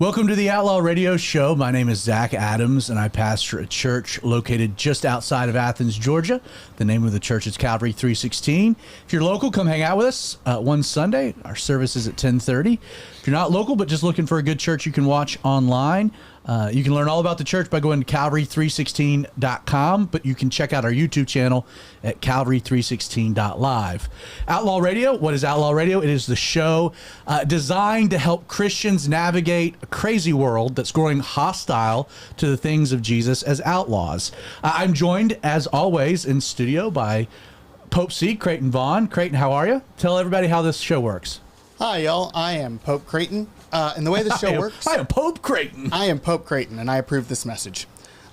Welcome to the Outlaw Radio Show. My name is Zach Adams, and I pastor a church located just outside of Athens, Georgia. The name of the church is Calvary 316. If you're local, come hang out with us one Sunday. Our service is at 10:30. If you're not local but just looking for a good church you can watch online, you can learn all about the church by going to calvary316.com, but you can check out our YouTube channel at calvary316.live. Outlaw Radio, what is Outlaw Radio? It is the show designed to help Christians navigate a crazy world that's growing hostile to the things of Jesus as outlaws. I'm joined, as always, in studio by Pope C, Creighton Vaughn. Creighton, how are you? Tell everybody how this show works. Hi, y'all. I am Pope Creighton. And the way the show works... I am Pope Creighton. I am Pope Creighton, and I approve this message.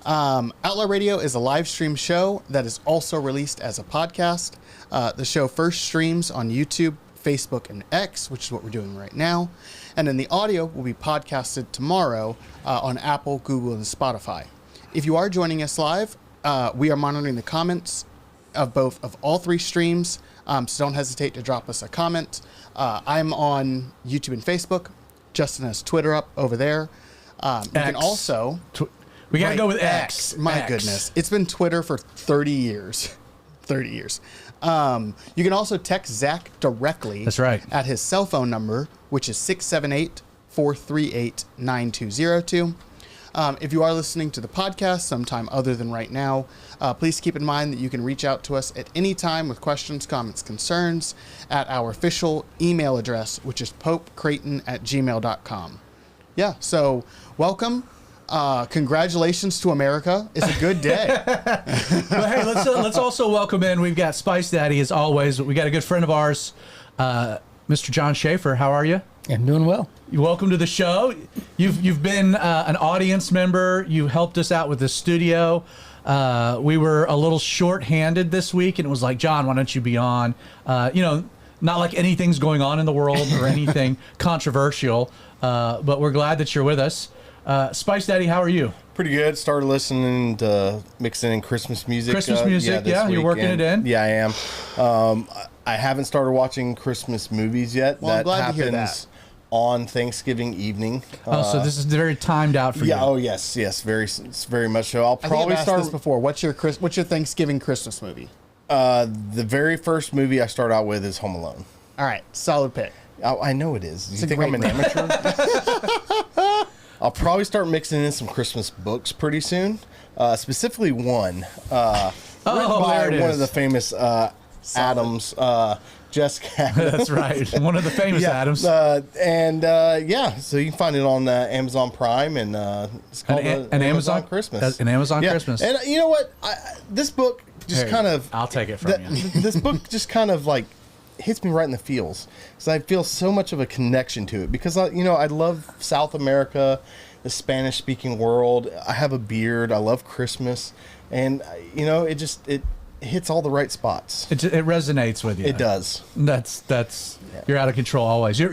Outlaw Radio is a live stream show that is also released as a podcast. The show first streams on YouTube, Facebook, and X, which is what we're doing right now. And then the audio will be podcasted tomorrow on Apple, Google, and Spotify. If you are joining us live, we are monitoring the comments of all three streams, so don't hesitate to drop us a comment. I'm on YouTube and Facebook. Justin has Twitter up over there. You can also... we got to go with X. My goodness. It's been Twitter for 30 years. 30 years. You can also text Zach directly. That's right. At his cell phone number, which is 678-438-9202. If you are listening to the podcast sometime other than right now, please keep in mind that you can reach out to us at any time with questions, comments, concerns at our official email address, which is popecreighton@gmail.com. Yeah, so welcome. Congratulations to America. It's a good day. But hey, let's also welcome in. We've got Spice Daddy as always. We got a good friend of ours, Mr. John Schaefer. How are you? I'm doing well. Welcome to the show. You've been an audience member. You helped us out with the studio. We were a little short-handed this week, and it was like, John, why don't you be on? Not like anything's going on in the world or anything controversial, but we're glad that you're with us. Spice Daddy, how are you? Pretty good. Started listening to mixing in Christmas music. Christmas music, yeah. You're working it in? Yeah, I am. I haven't started watching Christmas movies yet. Well, that I'm glad happens to hear that. On Thanksgiving evening. So this is very timed out for you. Yeah. Oh, yes, very much so. I'll probably start this before. What's your Thanksgiving Christmas movie? The very first movie I start out with is Home Alone. All right, solid pick. I know it is. You think I'm an amateur? I'll probably start mixing in some Christmas books pretty soon. Specifically one. Written by one of the famous Adams. Jessica. That's right. One of the famous Adams. So you can find it on Amazon Prime, and it's called an Amazon Christmas. An Amazon Christmas. And you know what? This book just I'll take it from you. This book just kind of like hits me right in the feels, because I feel so much of a connection to it, because I love South America, the Spanish-speaking world. I have a beard. I love Christmas, and it hits all the right spots. It resonates with you. It does. That's You're out of control always. You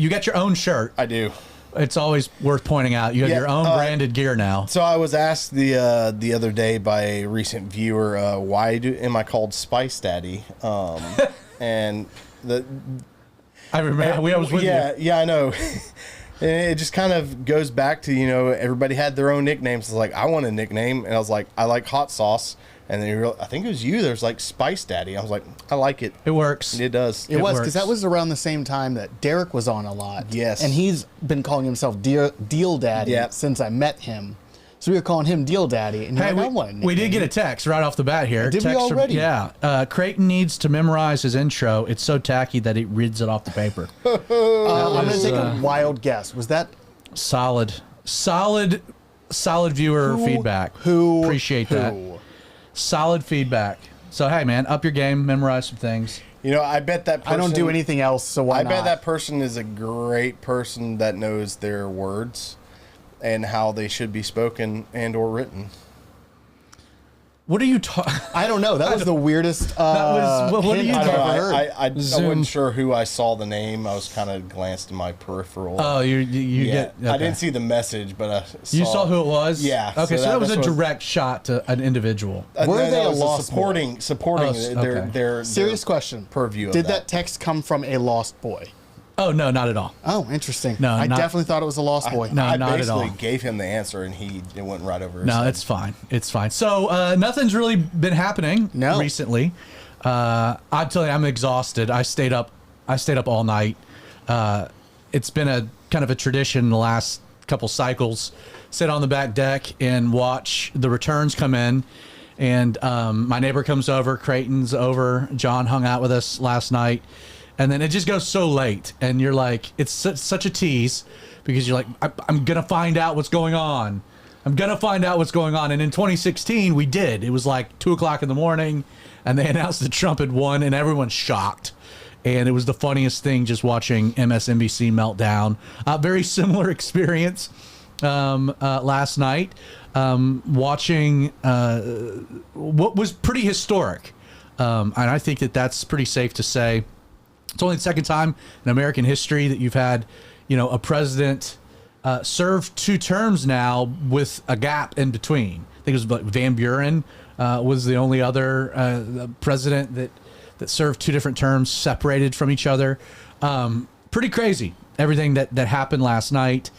get your own shirt. I do. It's always worth pointing out. You have your own branded gear now. So I was asked the other day by a recent viewer, why am I called Spice Daddy? And I remember I was with you. Yeah, I know. And it just kind of goes back to, everybody had their own nicknames. It's like, I want a nickname. And I was like, I like hot sauce. And then I think it was you. There's like Spice Daddy. I was like, I like it. It works. It does. It was, because that was around the same time that Derek was on a lot. Yes. And he's been calling himself Deal Daddy since I met him. So we were calling him Deal Daddy. And we did get a text right off the bat here. Did we already? Creighton needs to memorize his intro. It's so tacky that he reads it off the paper. I'm going to take a wild guess. Was that? Solid viewer feedback. Appreciate that. Solid feedback. So, hey, man, up your game. Memorize some things. I bet that person... I don't do anything else, so why not? I bet that person is a great person that knows their words and how they should be spoken and or written. What are you talking? I don't know. That was the weirdest. What are you talking about? I wasn't sure who I saw the name. I was kind of glanced in my peripheral. Oh, you get. Okay. I didn't see the message, but I you saw who it was. Yeah. Okay, so that was a direct shot to an individual. Were they a lost supporting their serious question? Purview. Did that text come from a lost boy? Oh, no, not at all. Oh, interesting. No, I not- definitely thought it was a lost boy. No, I not at basically all. gave him the answer, and it went right over his No, head. it's fine. It's fine. So nothing's really been happening recently. I'm telling you, I'm exhausted. I stayed up all night. It's been a kind of a tradition the last couple cycles. Sit on the back deck and watch the returns come in. And my neighbor comes over, Creighton's over, John hung out with us last night. And then it just goes so late. And you're like, it's such a tease because you're like, I'm going to find out what's going on. I'm going to find out what's going on. And in 2016, we did. It was like 2 o'clock in the morning, and they announced that Trump had won, and everyone's shocked. And it was the funniest thing just watching MSNBC meltdown. Very similar experience last night, watching what was pretty historic. And I think that that's pretty safe to say. It's only the second time in American history that you've had, a president serve 2 terms now with a gap in between. I think it was like Van Buren was the only other president that served 2 different terms separated from each other. Pretty crazy, everything that happened last night.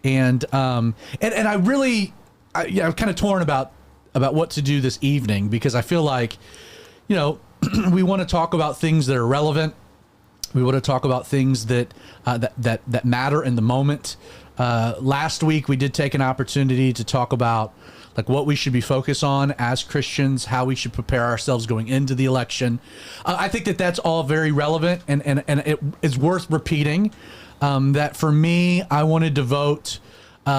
And I really, I'm kind of torn about what to do this evening, because I feel like, we want to talk about things that are relevant. We want to talk about things that matter in the moment. Last week, we did take an opportunity to talk about like what we should be focused on as Christians, how we should prepare ourselves going into the election. I think that that's all very relevant, and it is worth repeating that for me, I wanted to vote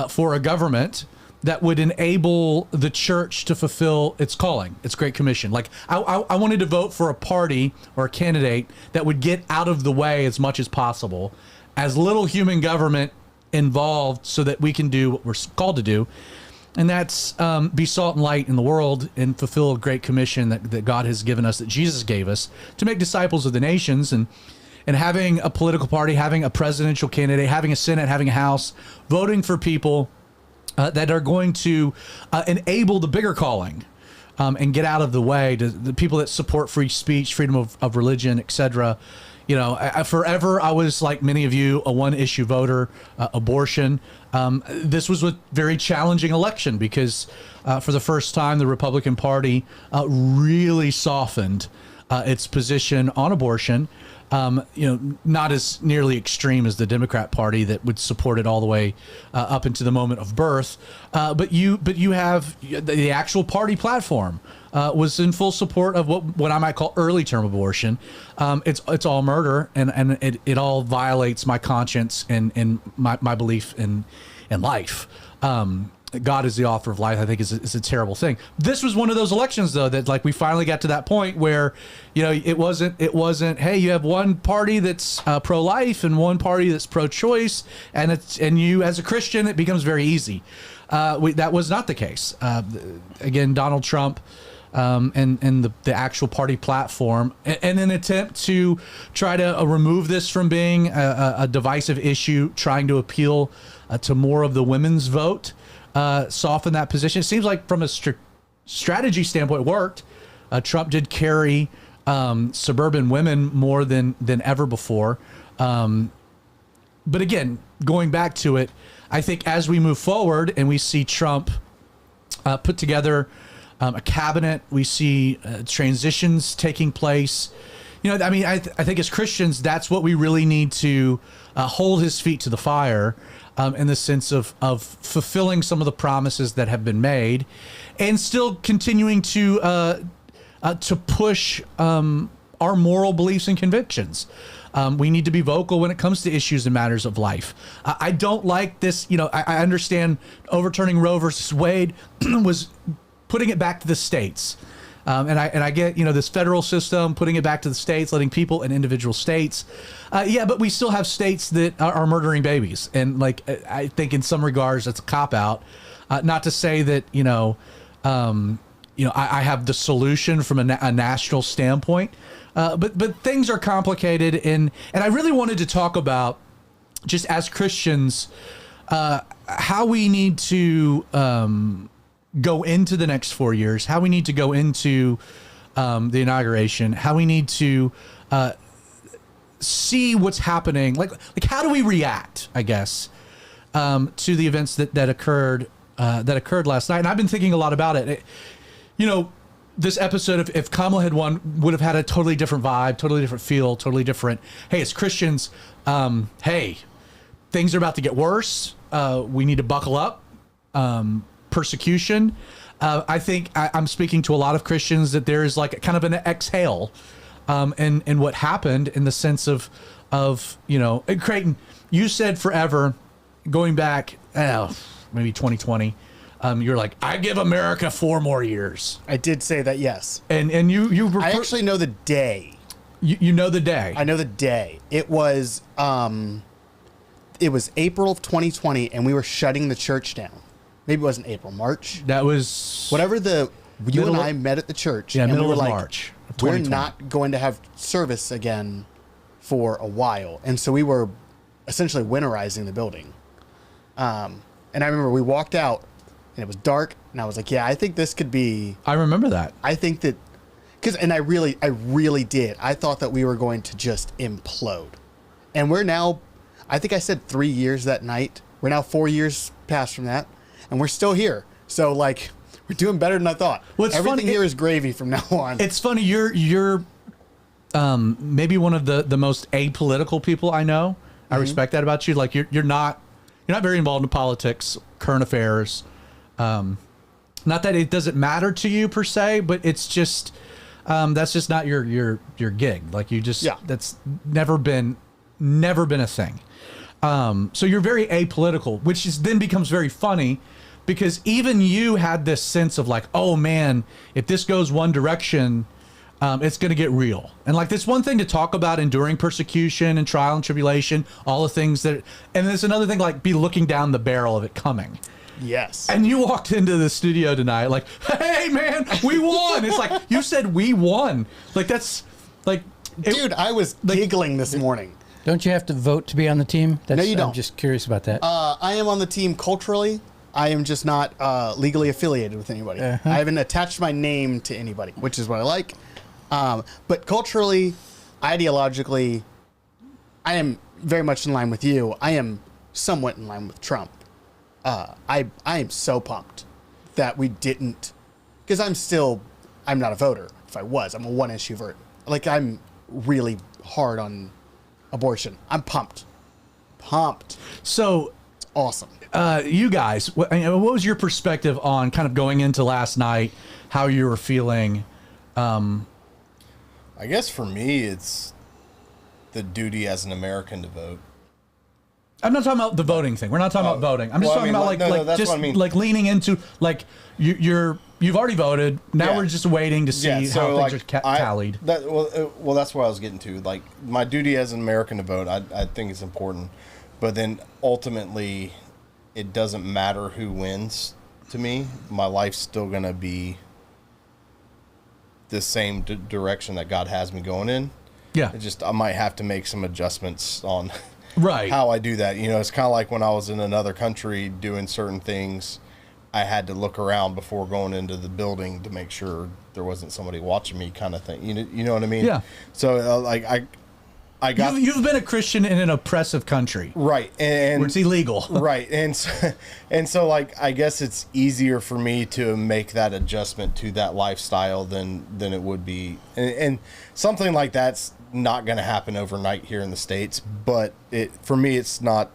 for a government that would enable the church to fulfill its calling, its Great Commission. Like I wanted to vote for a party or a candidate that would get out of the way as much as possible, as little human government involved, so that we can do what we're called to do. And that's be salt and light in the world and fulfill a Great Commission that God has given us, that Jesus gave us, to make disciples of the nations. And having a political party, having a presidential candidate, having a Senate, having a House, voting for people that are going to enable the bigger calling and get out of the way to the people that support free speech, freedom of religion, etc. Forever I was, like many of you, a one-issue voter, abortion. This was a very challenging election because for the first time, the Republican Party really softened its position on abortion. Not as nearly extreme as the Democrat Party that would support it all the way up into the moment of birth. But you have the actual party platform was in full support of what I might call early term abortion. It's all murder, and it all violates my conscience and my belief in life. God is the author of life, I think is a terrible thing. This was one of those elections, though, that like we finally got to that point where, it wasn't, hey, you have one party that's pro-life and one party that's pro-choice, and you as a Christian, it becomes very easy. That was not the case. Again, Donald Trump and the actual party platform, in an attempt to try to remove this from being a divisive issue, trying to appeal to more of the women's vote. Soften that position. It seems like from a strategy standpoint, it worked. Trump did carry suburban women more than ever before. But again, going back to it, I think as we move forward and we see Trump put together a cabinet, we see transitions taking place. I think as Christians, that's what we really need to hold his feet to the fire. In the sense of fulfilling some of the promises that have been made, and still continuing to push our moral beliefs and convictions. We need to be vocal when it comes to issues and matters of life. I don't like this. I understand overturning Roe versus Wade was putting it back to the states. And I get, this federal system, putting it back to the states, letting people in individual states. But we still have states that are murdering babies. And I think in some regards, that's a cop out. Not to say that, I have the solution from a national standpoint. But things are complicated. And I really wanted to talk about, just as Christians, how we need to go into the next 4 years, how we need to go into the inauguration, how we need to see what's happening. Like how do we react, I guess, to the events that occurred last night? And I've been thinking a lot about it. This episode, if Kamala had won, would have had a totally different vibe, totally different feel, totally different. Hey, as Christians, hey, things are about to get worse. We need to buckle up. Persecution. I think I'm speaking to a lot of Christians that there is like kind of an exhale in what happened, in the sense of and Creighton, you said forever, going back maybe 2020. You're like, I give America 4 more years. I did say that, yes. And you I actually know the day. You know the day. I know the day. It was April of 2020, and we were shutting the church down. Maybe it wasn't April, March. That was whatever you and I met at the church. Yeah, and middle we were of like, March. We're not going to have service again for a while, and so we were essentially winterizing the building. And I remember we walked out, and it was dark, and I was like, yeah, I think this could be. I remember that. I think that, and I really did. I thought that we were going to just implode, and we're now. I think I said 3 years that night. We're now 4 years past from that, and we're still here. So like, we're doing better than I thought. Well, everything here is gravy from now on. It's funny. You're maybe one of the most apolitical people I know. I respect that about you. Like you're not very involved in politics, current affairs. Not that it doesn't matter to you per se, but it's just that's just not your gig. Like you just that's never been a thing. So you're very apolitical, which then becomes very funny, because even you had this sense of like, oh man, if this goes one direction, it's going to get real. And like, this one thing to talk about enduring persecution and trial and tribulation, all the things that, and there's another thing, like be looking down the barrel of it coming. Yes. And you walked into the studio tonight like, hey man, we won. It's like, you said we won. Like that's like, dude, I was giggling this morning. Don't you have to vote to be on the team? No, you don't. I'm just curious about that. I am on the team culturally. I am just not legally affiliated with anybody. I haven't attached my name to anybody, which is what I like. But culturally, ideologically, I am very much in line with you. I am somewhat in line with Trump. I am so pumped that we didn't, because I'm not a voter. If I was, I'm a one-issue voter. Like, I'm really hard on abortion. I'm pumped. So it's awesome. You guys, what was your perspective on kind of going into last night, how you were feeling? I guess for me, it's the duty as an American to vote. I'm not talking about the voting thing. We're not talking about voting. I'm just talking about like leaning into like you've already voted. Now we're just waiting to see how things are tallied. Well, that's what I was getting to. Like, my duty as an American to vote, I think it's important. But then ultimately, it doesn't matter who wins to me. My life's still going to be the same direction that God has me going in. Yeah. I might have to make some adjustments on right how I do that. It's kind of like when I was in another country doing certain things, I had to look around before going into the building to make sure there wasn't somebody watching me, kind of thing. You know what I mean? Yeah. So I got. You've been a Christian in an oppressive country, right? And where it's illegal, right? And so like, I guess it's easier for me to make that adjustment to that lifestyle than it would be, and something like that's not going to happen overnight here in the States. But for me, it's not.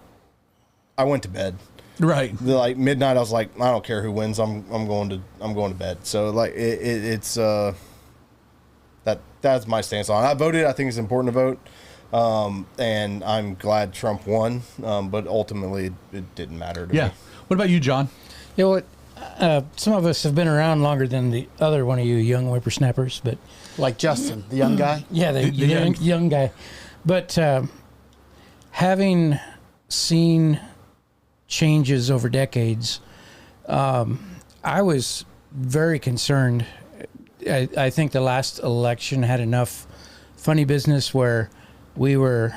I went to bed. Right. Like midnight, I was like, I don't care who wins. I'm going to bed. So like it's that's my stance on it. I voted. I think it's important to vote. And I'm glad Trump won, but ultimately it didn't matter to me. What about you, John? You know what? Some of us have been around longer than the other one of you young whippersnappers, but like Justin, the young guy. Yeah, the young guy. But having seen changes over decades, I was very concerned. I think the last election had enough funny business where we were,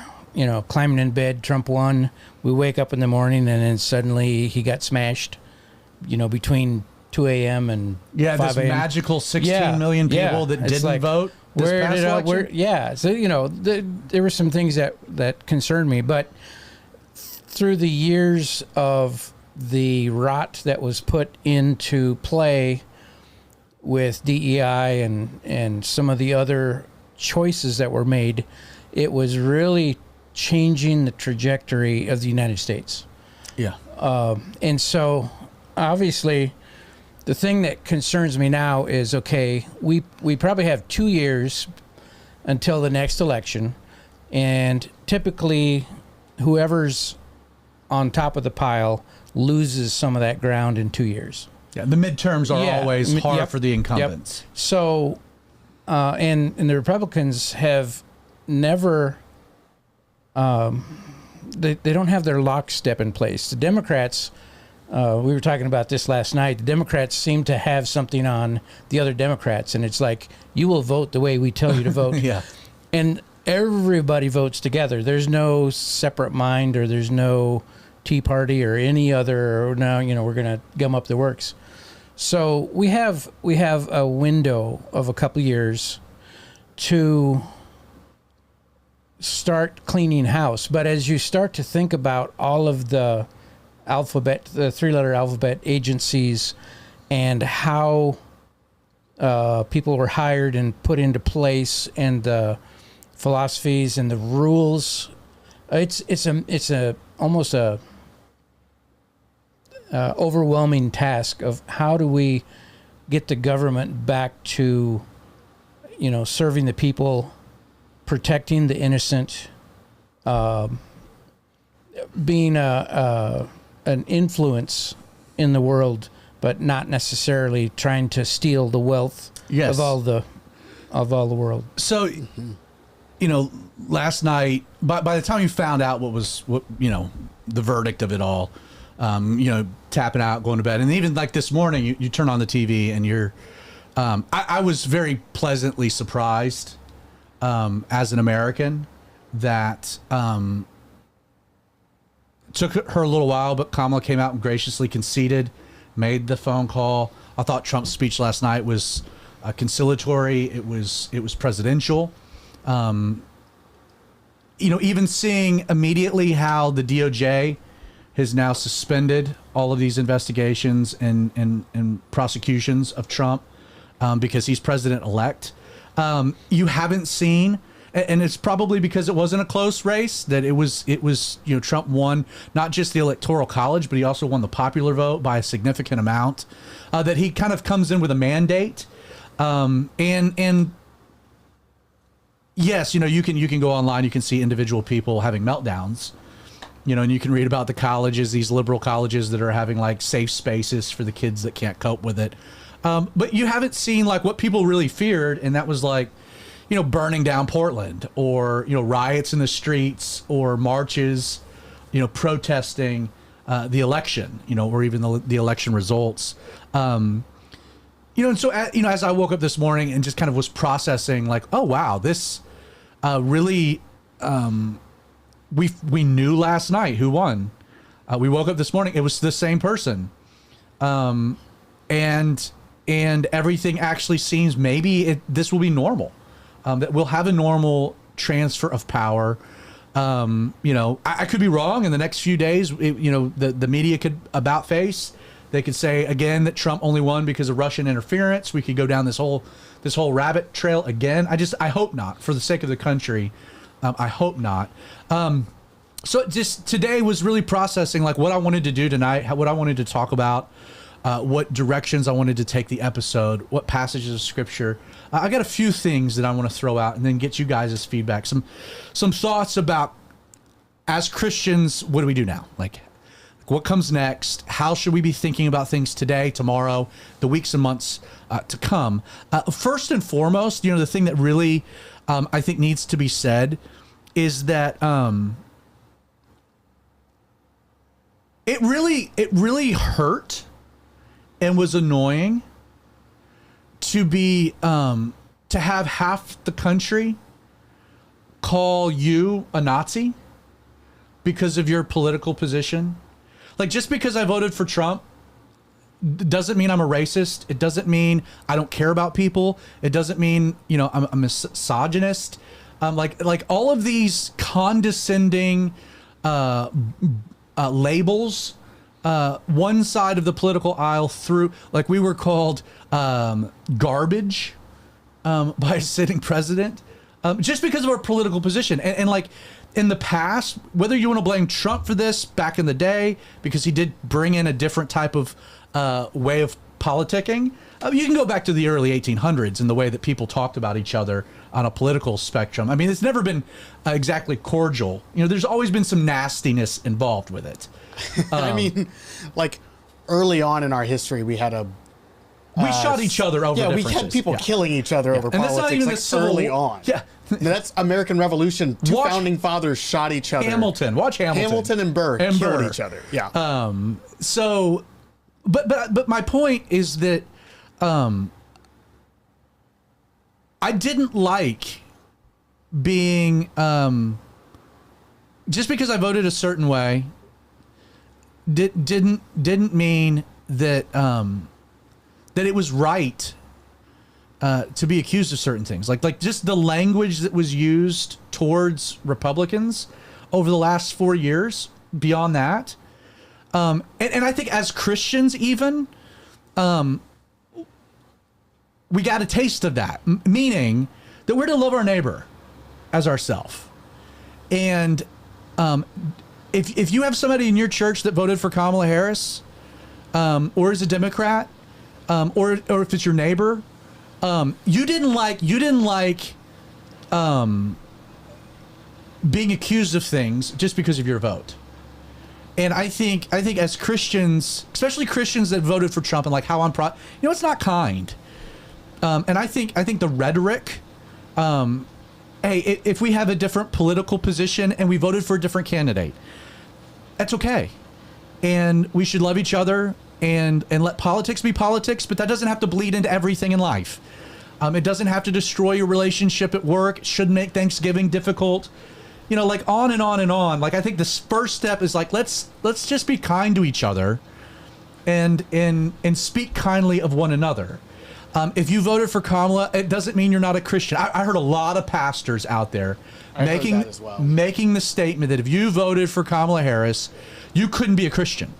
climbing in bed, Trump won. We wake up in the morning and then suddenly he got smashed, between 2 a.m. and Yeah, 5 this a.m. magical 16 million people that It's didn't like, vote this where past did I, election. yeah, so there were some things that concerned me, but through the years of the rot that was put into play with DEI and some of the other choices that were made, it was really changing the trajectory of the United States. Yeah. And so, obviously, the thing that concerns me now is, okay, we probably have 2 years until the next election, and typically, whoever's on top of the pile loses some of that ground in 2 years. Yeah, the midterms are always hard Yep. for the incumbents. Yep. So, and the Republicans have never, they don't have their lockstep in place. The Democrats, we were talking about this last night, the Democrats seem to have something on the other Democrats, and it's like, you will vote the way we tell you to vote. Yeah. And everybody votes together. There's no separate mind, or there's no Tea Party or any other, or now, we're going to gum up the works. So we have a window of a couple years to start cleaning house. But as you start to think about all of the three-letter alphabet agencies and how people were hired and put into place, and the philosophies and the rules, it's almost a overwhelming task of how do we get the government back to, serving the people, protecting the innocent, being an influence in the world, but not necessarily trying to steal the wealth Yes. of all the world. So, last night, by the time you found out what the verdict of it all, tapping out, going to bed, and even like this morning, you turn on the TV and you're, I was very pleasantly surprised, as an American, that took her a little while, but Kamala came out and graciously conceded, made the phone call. I thought Trump's speech last night was conciliatory. It was presidential. Even seeing immediately how the DOJ has now suspended all of these investigations and prosecutions of Trump because he's president-elect. You haven't seen, and it's probably because it wasn't a close race, that it was Trump won not just the Electoral College, but he also won the popular vote by a significant amount, that he kind of comes in with a mandate. And yes, you can go online, you can see individual people having meltdowns, and you can read about the colleges, these liberal colleges that are having like safe spaces for the kids that can't cope with it. But you haven't seen like what people really feared, and that was like, burning down Portland, or, riots in the streets, or marches, protesting the election, or even the election results. And so, as I woke up this morning and just kind of was processing, like, oh, wow, this really, we knew last night who won. We woke up this morning, it was the same person. And everything actually seems this will be normal. That we'll have a normal transfer of power. I could be wrong. In the next few days, the media could about face. They could say again that Trump only won because of Russian interference. We could go down this whole rabbit trail again. I hope not, for the sake of the country. I hope not. So just today was really processing like what I wanted to do tonight, what I wanted to talk about, what directions I wanted to take the episode, what passages of scripture. I got a few things that I want to throw out and then get you guys' feedback. Some thoughts about, as Christians, what do we do now? Like, what comes next? How should we be thinking about things today, tomorrow, the weeks and months to come? First and foremost, the thing that really I think needs to be said is that it really hurt and was annoying to be to have half the country call you a Nazi because of your political position. Like, just because I voted for Trump doesn't mean I'm a racist. It doesn't mean I don't care about people. It doesn't mean, I'm a misogynist. Like all of these condescending labels, one side of the political aisle through, like we were called garbage by a sitting president, just because of our political position. And like in the past, whether you want to blame Trump for this back in the day, because he did bring in a different type of way of politicking, you can go back to the early 1800s and the way that people talked about each other on a political spectrum. I mean, it's never been exactly cordial. There's always been some nastiness involved with it. I mean, like early on in our history, we had we shot each other over differences. We had people killing each other over and politics, that's not even like the Civil early War. on. Yeah. That's American Revolution. Two founding fathers shot each other. Hamilton. Watch Hamilton. Hamilton and Burr killed each other. Yeah. So, but my point is that I didn't like being just because I voted a certain way didn't mean that that it was right to be accused of certain things, like just the language that was used towards Republicans over the last 4 years. Beyond that, and I think as Christians, even we got a taste of that, meaning that we're to love our neighbor as ourself. And if you have somebody in your church that voted for Kamala Harris, or is a Democrat, or if it's your neighbor, you didn't like being accused of things just because of your vote. And I think as Christians, especially Christians that voted for Trump, and like how it's not kind. And I think the rhetoric, hey, if we have a different political position and we voted for a different candidate, that's okay. And we should love each other and let politics be politics, but that doesn't have to bleed into everything in life. It doesn't have to destroy your relationship at work. It shouldn't make Thanksgiving difficult. Like on and on and on. Like I think this first step is like, let's just be kind to each other and speak kindly of one another. If you voted for Kamala, it doesn't mean you're not a Christian. I heard a lot of pastors out there making the statement that if you voted for Kamala Harris, you couldn't be a Christian.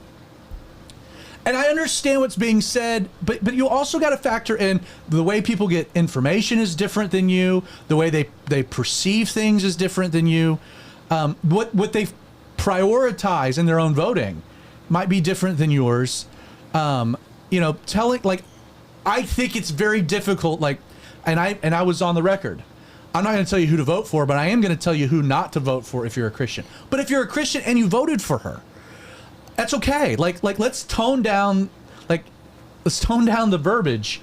And I understand what's being said, but you also got to factor in the way people get information is different than you. The way they perceive things is different than you. What they prioritize in their own voting might be different than yours. Telling like, I think it's very difficult. Like, and I was on the record. I'm not going to tell you who to vote for, but I am going to tell you who not to vote for if you're a Christian. But if you're a Christian and you voted for her, that's okay. Like let's tone down the verbiage.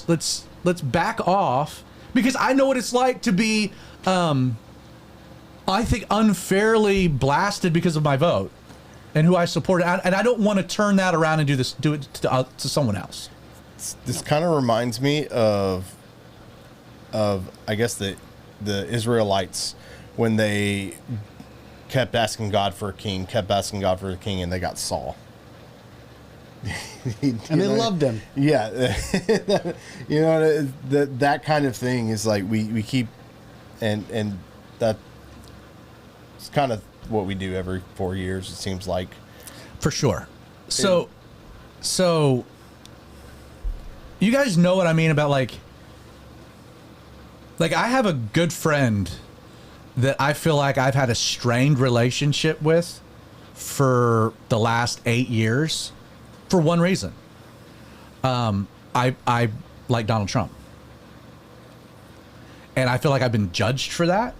Let's back off, because I know what it's like to be, I think, unfairly blasted because of my vote and who I support, and I don't want to turn that around and do it to someone else. This kind of reminds me of I guess the Israelites when they kept asking God for a king, and they got Saul. And they loved him. Yeah. That kind of thing is like we keep, and that's kind of what we do every 4 years, it seems like. For sure. So you guys know what I mean about like I have a good friend that I feel like I've had a strained relationship with for the last 8 years for one reason. I like Donald Trump. And I feel like I've been judged for that.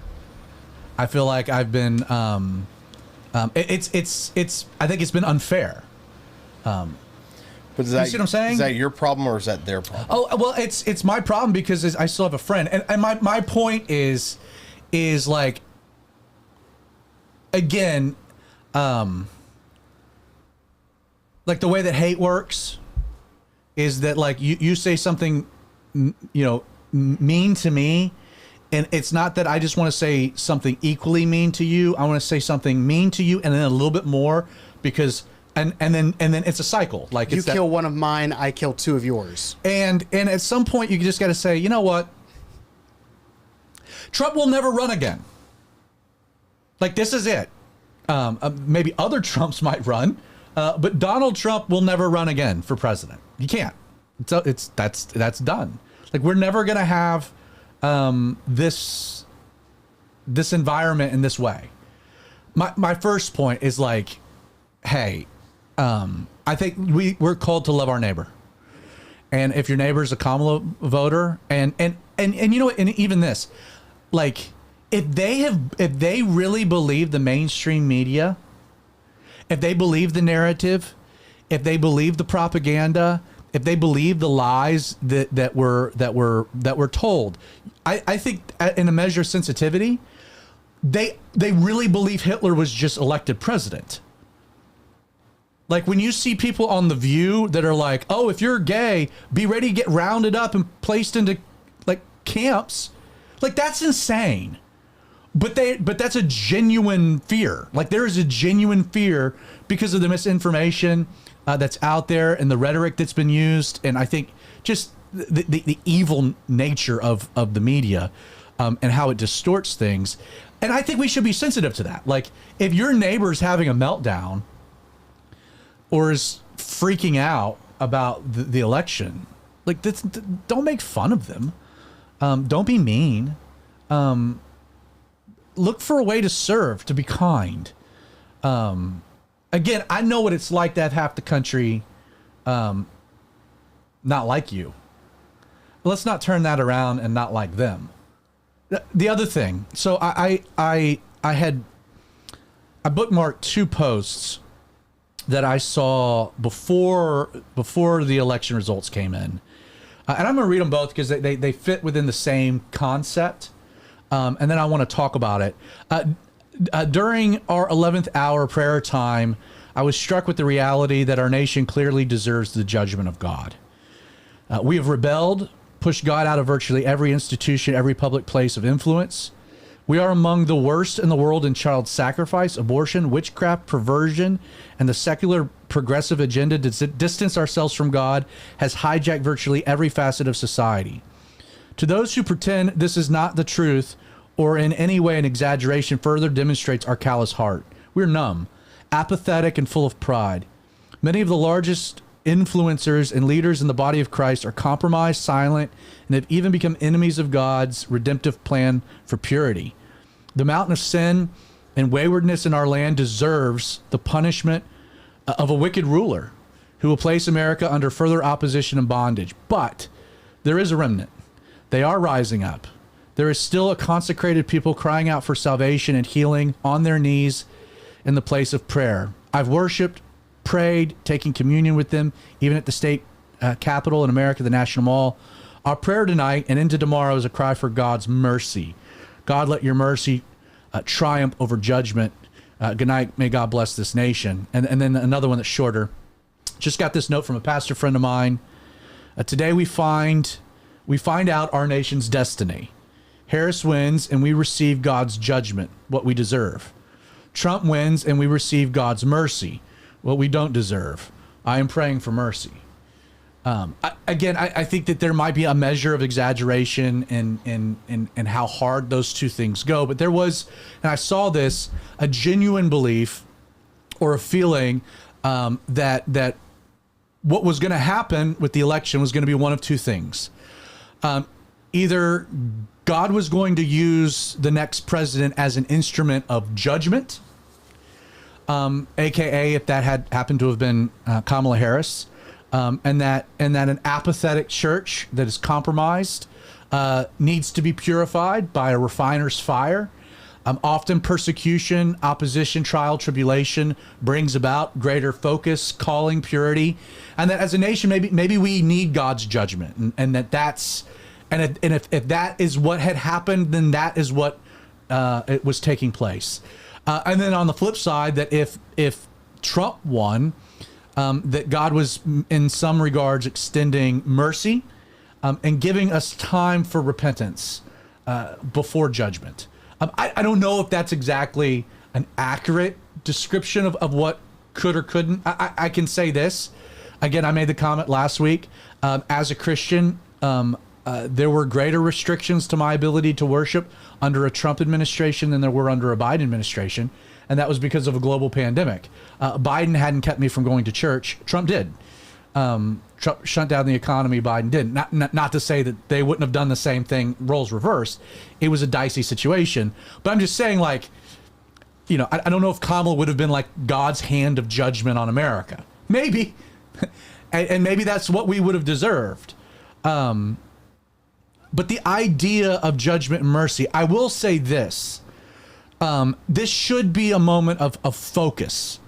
I feel like I've been I think it's been unfair. But is that, you see what I'm saying? Is that your problem or is that their problem? Oh, well, it's my problem because I still have a friend. And my point is like, again, like the way that hate works is that like you say something, mean to me, and it's not that I just want to say something equally mean to you. I want to say something mean to you and then a little bit more because and then it's a cycle. Like You it's kill one of mine, I kill two of yours. and at some point you just got to say, you know what? Trump will never run again. Like, this is it. Maybe other Trumps might run, but Donald Trump will never run again for president. You can't. That's done. Like, we're never gonna have this environment in this way. My first point is like, hey, I think we're called to love our neighbor, and if your neighbor is a Kamala voter, and you know what, and even this, like, if they really believe the mainstream media, if they believe the narrative, if they believe the propaganda, if they believe the lies that were told, I think in a measure of sensitivity, they really believe Hitler was just elected president. Like, when you see people on The View that are like, oh, if you're gay, be ready to get rounded up and placed into like camps, like, that's insane. But that's a genuine fear. Like, there is a genuine fear because of the misinformation that's out there and the rhetoric that's been used, and I think just the evil nature of the media and how it distorts things. And I think we should be sensitive to that. Like, if your neighbor's having a meltdown or is freaking out about the election, like, don't make fun of them. Don't be mean. Look for a way to serve, to be kind. Again, I know what it's like to have half the country not like you. Let's not turn that around and not like them. The other thing, so I bookmarked 2 posts that I saw before the election results came in, and I'm going to read them both because they fit within the same concept. And then I want to talk about it. During our 11th hour prayer time, I was struck with the reality that our nation clearly deserves the judgment of God. We have rebelled, pushed God out of virtually every institution, every public place of influence. We are among the worst in the world in child sacrifice, abortion, witchcraft, perversion, and the secular progressive agenda to distance ourselves from God has hijacked virtually every facet of society. To those who pretend this is not the truth or in any way an exaggeration further demonstrates our callous heart. We're numb, apathetic, and full of pride. Many of the largest influencers and leaders in the body of Christ are compromised, silent, and have even become enemies of God's redemptive plan for purity. The mountain of sin and waywardness in our land deserves the punishment of a wicked ruler who will place America under further opposition and bondage. But there is a remnant. They are rising up. There is still a consecrated people crying out for salvation and healing on their knees in the place of prayer. I've worshiped, prayed, taking communion with them, even at the state capitol in America, the National Mall. Our prayer tonight and into tomorrow is a cry for God's mercy. God, let your mercy triumph over judgment. Good night. May God bless this nation. And then another one that's shorter. Just got this note from a pastor friend of mine. Today we find out our nation's destiny. Harris wins and we receive God's judgment, what we deserve. Trump wins and we receive God's mercy, what we don't deserve. I am praying for mercy. I think that there might be a measure of exaggeration in how hard those two things go. But there was, and I saw this, a genuine belief or a feeling that what was going to happen with the election was going to be one of two things. Either God was going to use the next president as an instrument of judgment, aka if that had happened to have been Kamala Harris, and that an apathetic church that is compromised needs to be purified by a refiner's fire. Often persecution, opposition, trial, tribulation brings about greater focus, calling, purity, and that as a nation, maybe we need God's judgment, and that's. And if that is what had happened, then that is what it was taking place. And then on the flip side, that if Trump won, that God was in some regards extending mercy and giving us time for repentance before judgment. I don't know if that's exactly an accurate description of what could or couldn't. I can say this. Again, I made the comment last week. As a Christian, there were greater restrictions to my ability to worship under a Trump administration than there were under a Biden administration. And that was because of a global pandemic. Biden hadn't kept me from going to church. Trump did. Trump shut down the economy. Biden didn't. Not to say that they wouldn't have done the same thing, roles reversed. It was a dicey situation. But I'm just saying, like, you know, I don't know if Kamala would have been like God's hand of judgment on America. Maybe. And maybe that's what we would have deserved. But the idea of judgment and mercy, I will say this. This should be a moment of focus,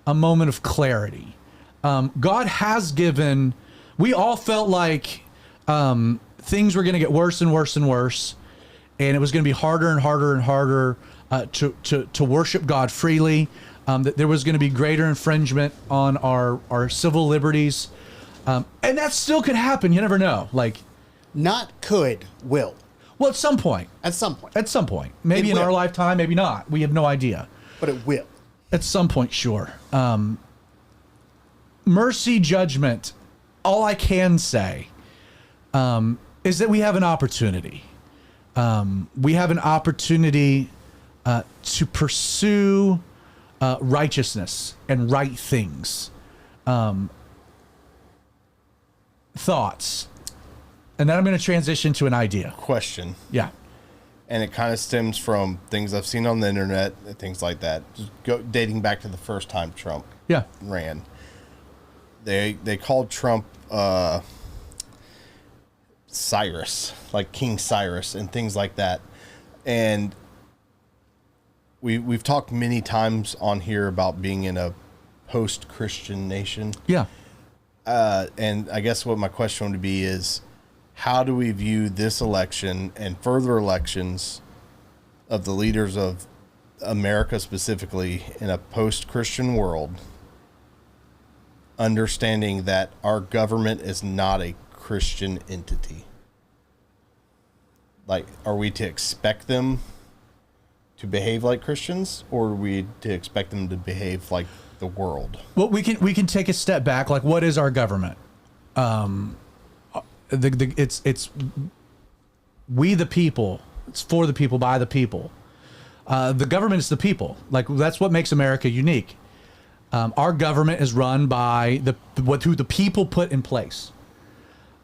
a moment of clarity. God has given, we all felt like things were going to get worse and worse and worse, and it was going to be harder and harder and harder to worship God freely, that there was going to be greater infringement on our civil liberties, and that still could happen. You never know. Like, Not could, will. well, at some point. At some point. At some point. Maybe It in will. our lifetime, maybe not. We have no idea. But it will. At some point, sure. Mercy, judgment, all I can say is that we have an opportunity. We have an opportunity to pursue righteousness and right things. Thoughts. And then I'm going to transition to an idea. Question. Yeah. And it kind of stems from things I've seen on the internet and things like that. Just dating back to the first time Trump Yeah. ran. They called Trump Cyrus, like King Cyrus and things like that. And we've talked many times on here about being in a post-Christian nation. Yeah. And I guess what my question would be is, how do we view this election and further elections of the leaders of America specifically in a post-Christian world, understanding that our government is not a Christian entity? Like, are we to expect them to behave like Christians, or are we to expect them to behave like the world? Well, we can take a step back. Like, what is our government? It's we the people. It's for the people, by the people. The government is the people. Like, that's what makes America unique. Our government is run by who the people put in place.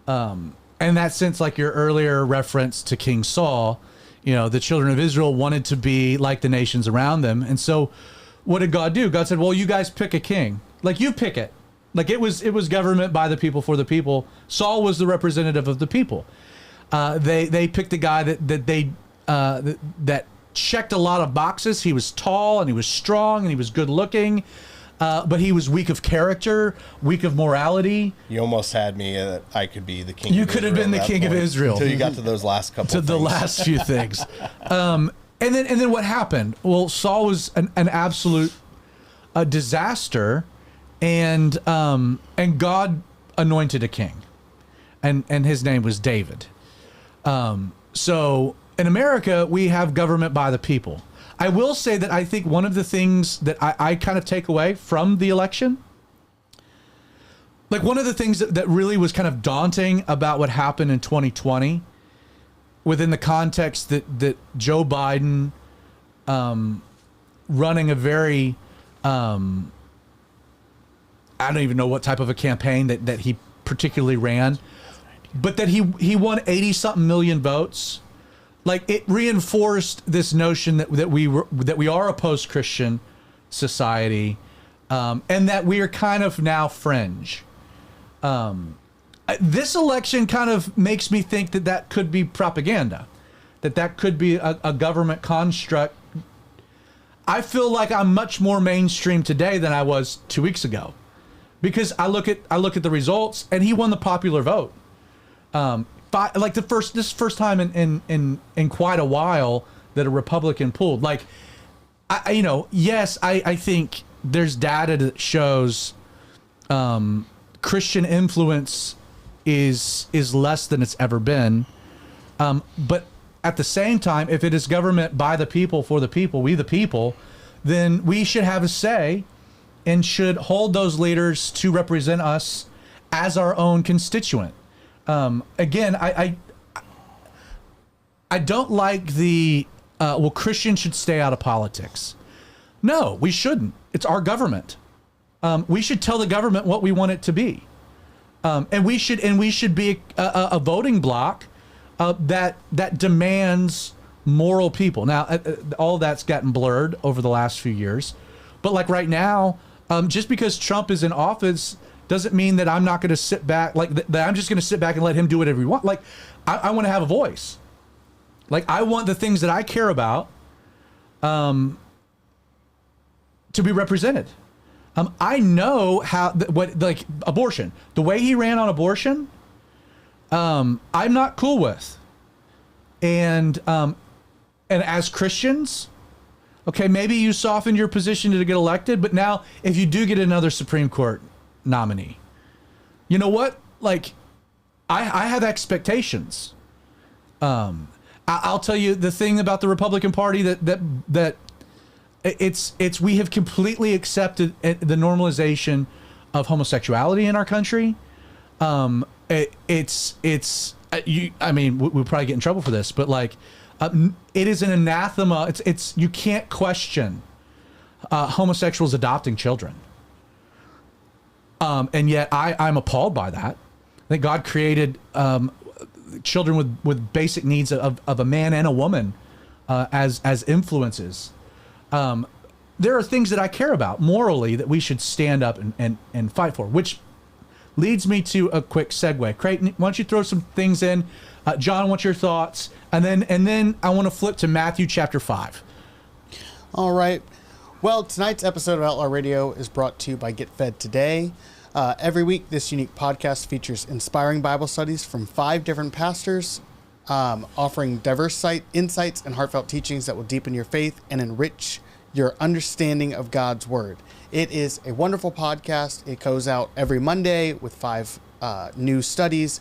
In that sense, like your earlier reference to King Saul, you know, the children of Israel wanted to be like the nations around them. And so what did God do? God said, well, you guys pick a king. Like, you pick it. Like, it was government by the people, for the people. Saul was the representative of the people. They picked a guy that checked a lot of boxes. He was tall and he was strong and he was good looking, but he was weak of character, weak of morality. You almost had me that I could be the king. You of could have Israel been the at that king of point, Israel. until you got to those last couple. To of the things. last few things. And then what happened? Well, Saul was an absolute disaster, and God anointed a king, and his name was David. So in America, we have government by the people. I will say that I think one of the things that I kind of take away from the election, like one of the things that really was kind of daunting about what happened in 2020, within the context that Joe Biden running a very, I don't even know what type of a campaign that he particularly ran, but that he won 80-something million votes. Like, it reinforced this notion that we are a post-Christian society, and that we are kind of now fringe. This election kind of makes me think that could be propaganda, that could be a government construct. I feel like I'm much more mainstream today than I was 2 weeks ago, because I look at the results, and he won the popular vote. Like this first time in quite a while that a Republican pulled. Like, I think there's data that shows Christian influence is less than it's ever been. But at the same time, if it is government by the people, for the people, we the people, then we should have a say and should hold those leaders to represent us as our own constituent. Again, I don't like the Christians should stay out of politics. No, we shouldn't. It's our government. We should tell the government what we want it to be, and we should be a voting bloc that demands moral people. Now, all that's gotten blurred over the last few years, but like right now, just because Trump is in office doesn't mean that I'm not going to sit back, that I'm just going to sit back and let him do whatever he wants. Like, I want to have a voice. Like, I want the things that I care about to be represented. I know abortion, the way he ran on abortion, I'm not cool with. And as Christians, okay, maybe you soften your position to get elected, but now if you do get another Supreme Court nominee, you know what? Like, I have expectations. I'll tell you the thing about the Republican Party that it's we have completely accepted the normalization of homosexuality in our country. I mean, we'll probably get in trouble for this, but like, it is an anathema. It's you can't question homosexuals adopting children. And yet I'm appalled by that. I think God created children with basic needs of a man and a woman as influences. There are things that I care about morally that we should stand up and fight for, which leads me to a quick segue. Creighton, why don't you throw some things in? John, what's your thoughts? And then I want to flip to Matthew chapter 5. All right. Well, tonight's episode of Outlaw Radio is brought to you by Get Fed Today. Every week, this unique podcast features inspiring Bible studies from 5 different pastors, offering diverse insights and heartfelt teachings that will deepen your faith and enrich your understanding of God's Word. It is a wonderful podcast. It goes out every Monday with 5 new studies.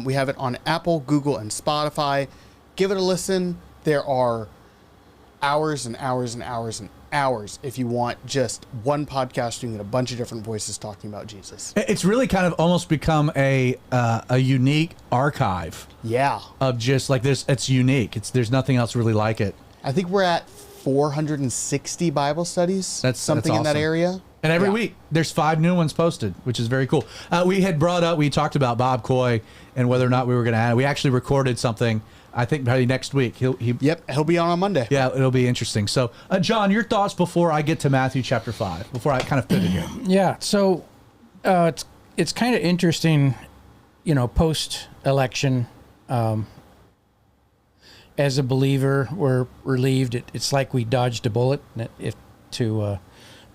We have it on Apple, Google, and Spotify. Give it a listen. There are hours and hours and hours and hours if you want just one podcast doing a bunch of different voices talking about Jesus. It's really kind of almost become a unique archive. Yeah. Of just like this, it's unique. There's nothing else really like it. I think we're at 460 Bible studies. That's something awesome. In that area. And every week there's 5 new ones posted, which is very cool. We talked about Bob Coy and whether or not we were going to add. We actually recorded something. I think probably next week. He'll be on Monday. Yeah, it'll be interesting. So, John, your thoughts before I get to Matthew chapter 5, before I kind of pivot here. Yeah, so it's kind of interesting, post-election. As a believer, we're relieved. It's like we dodged a bullet, to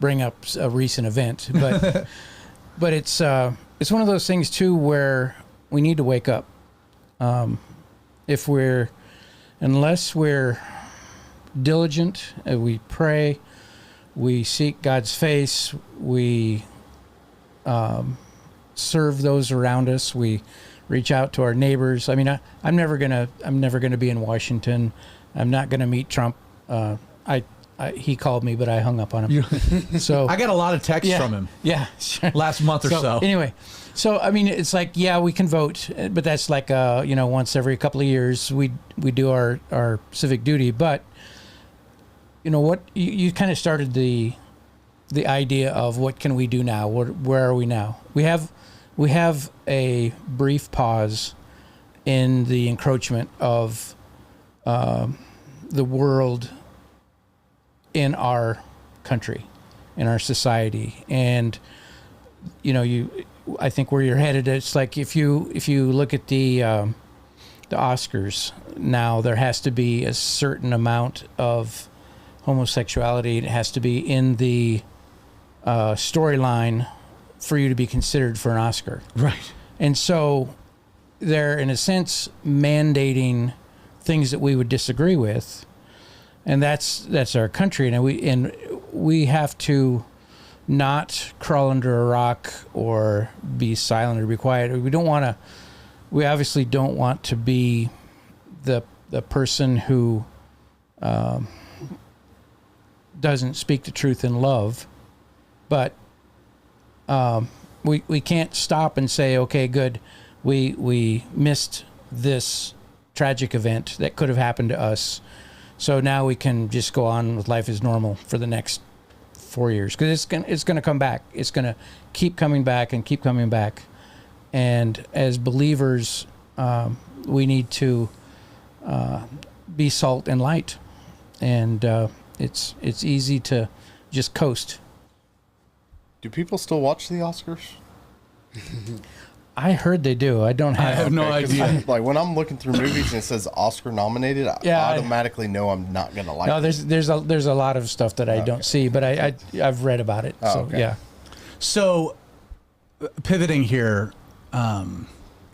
bring up a recent event. But but it's one of those things, too, where we need to wake up. Unless we're diligent, we pray, we seek God's face, we serve those around us, we reach out to our neighbors. I mean, I'm never gonna be in Washington. I'm not gonna meet Trump. He called me, but I hung up on him. So I got a lot of texts from him. Yeah, sure. Last month or so. Anyway. So, I mean, it's like, yeah, we can vote, but that's like, once every couple of years we do our civic duty. But, you know what, you kind of started the idea of what can we do now? Where are we now? We have a brief pause in the encroachment of the world in our country, in our society. And, I think where you're headed, it's like if you look at the Oscars now, there has to be a certain amount of homosexuality. It has to be in the storyline for you to be considered for an Oscar. Right. And so they're, in a sense, mandating things that we would disagree with, and that's our country, and we have to not crawl under a rock or be silent or be quiet. We obviously don't want to be the person who doesn't speak the truth in love, but we can't stop and say, okay, good, we missed this tragic event that could have happened to us, so now we can just go on with life as normal for the next 4 years, because it's going to come back. It's going to keep coming back and keep coming back. And as believers, we need to be salt and light. And it's easy to just coast. Do people still watch the Oscars? I heard they do. I don't have. I have no idea. Like when I'm looking through movies and it says Oscar nominated, I automatically know I'm not gonna like. No, it. there's a lot of stuff that I don't see, but I've read about it. So okay. Yeah. So, pivoting here,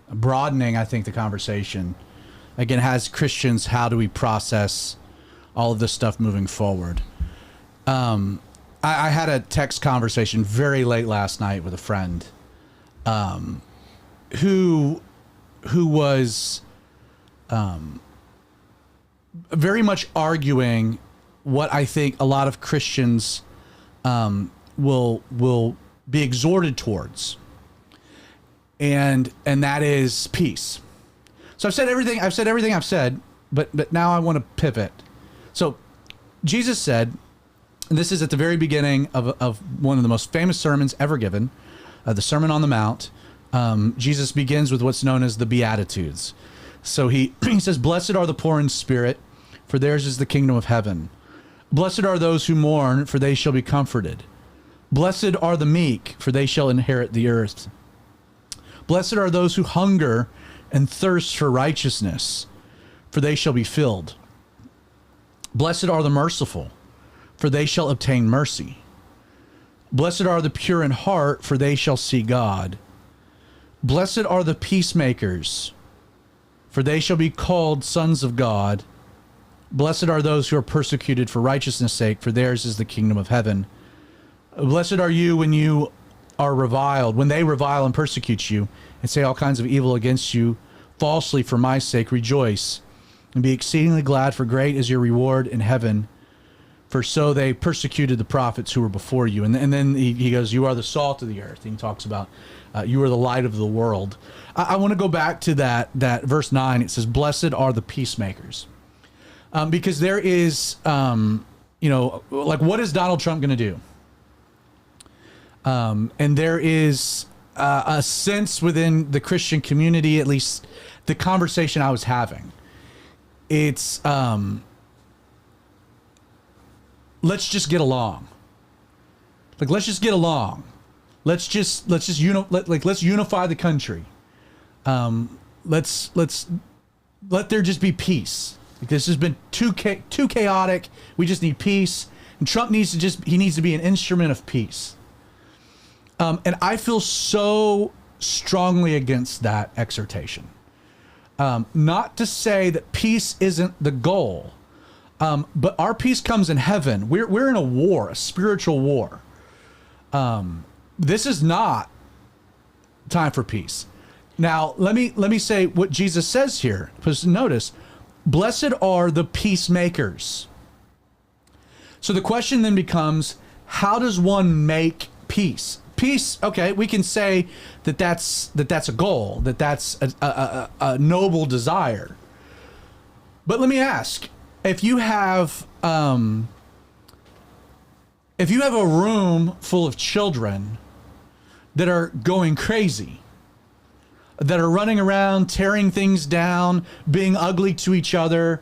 broadening, I think, the conversation, again, as Christians, how do we process all of this stuff moving forward? I had a text conversation very late last night with a friend who was very much arguing what I think a lot of Christians will be exhorted towards, and that is peace. So I've said everything I've said, but now I want to pivot. So Jesus said, and this is at the very beginning of one of the most famous sermons ever given, the Sermon on the Mount. Jesus begins with what's known as the Beatitudes. So he says, "Blessed are the poor in spirit, for theirs is the kingdom of heaven. Blessed are those who mourn, for they shall be comforted. Blessed are the meek, for they shall inherit the earth. Blessed are those who hunger and thirst for righteousness, for they shall be filled. Blessed are the merciful, for they shall obtain mercy. Blessed are the pure in heart, for they shall see God. Blessed are the peacemakers, for they shall be called sons of God. Blessed are those who are persecuted for righteousness' sake, for theirs is the kingdom of heaven. Blessed are you when you are reviled, when they revile and persecute you, and say all kinds of evil against you falsely for my sake. Rejoice and be exceedingly glad, for great is your reward in heaven. For so they persecuted the prophets who were before you." And then he goes, "You are the salt of the earth." And he talks about you are the light of the world. I want to go back to that verse 9. It says, "Blessed are the peacemakers," because there is, like, what is Donald Trump going to do? And there is a sense within the Christian community, at least the conversation I was having. It's let's just get along. Like, let's just get along. Let's unify the country. Let there just be peace. Like, this has been too chaotic. We just need peace. And Trump needs to be an instrument of peace. And I feel so strongly against that exhortation. Not to say that peace isn't the goal, but our peace comes in heaven. We're in a war, a spiritual war. This is not time for peace. Now, let me say what Jesus says here. Because notice, blessed are the peacemakers. So the question then becomes, how does one make peace? Peace, okay, we can say that's a goal, that's a noble desire. But let me ask, if you have a room full of children that are going crazy, that are running around, tearing things down, being ugly to each other,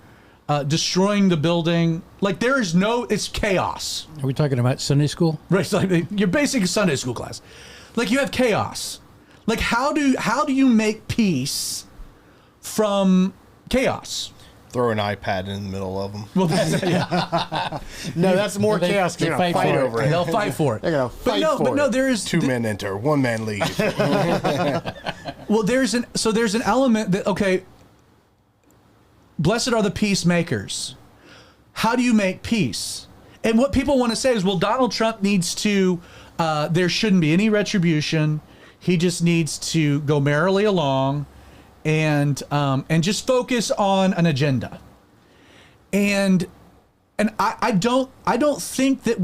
destroying the building, like it's chaos. Are we talking about Sunday school? Right, it's like your basic Sunday school class. Like, you have chaos. Like, how do you make peace from chaos? Throw an iPad in the middle of them. Well, that's No, that's more chaos. They're going to fight over it. They'll fight for it. They're going to fight for it. But no, there is Two men enter, one man leave. Well, there's an element that, okay, blessed are the peacemakers. How do you make peace? And what people want to say is, well, Donald Trump needs to, there shouldn't be any retribution. He just needs to go merrily along and just focus on an agenda. And I don't think that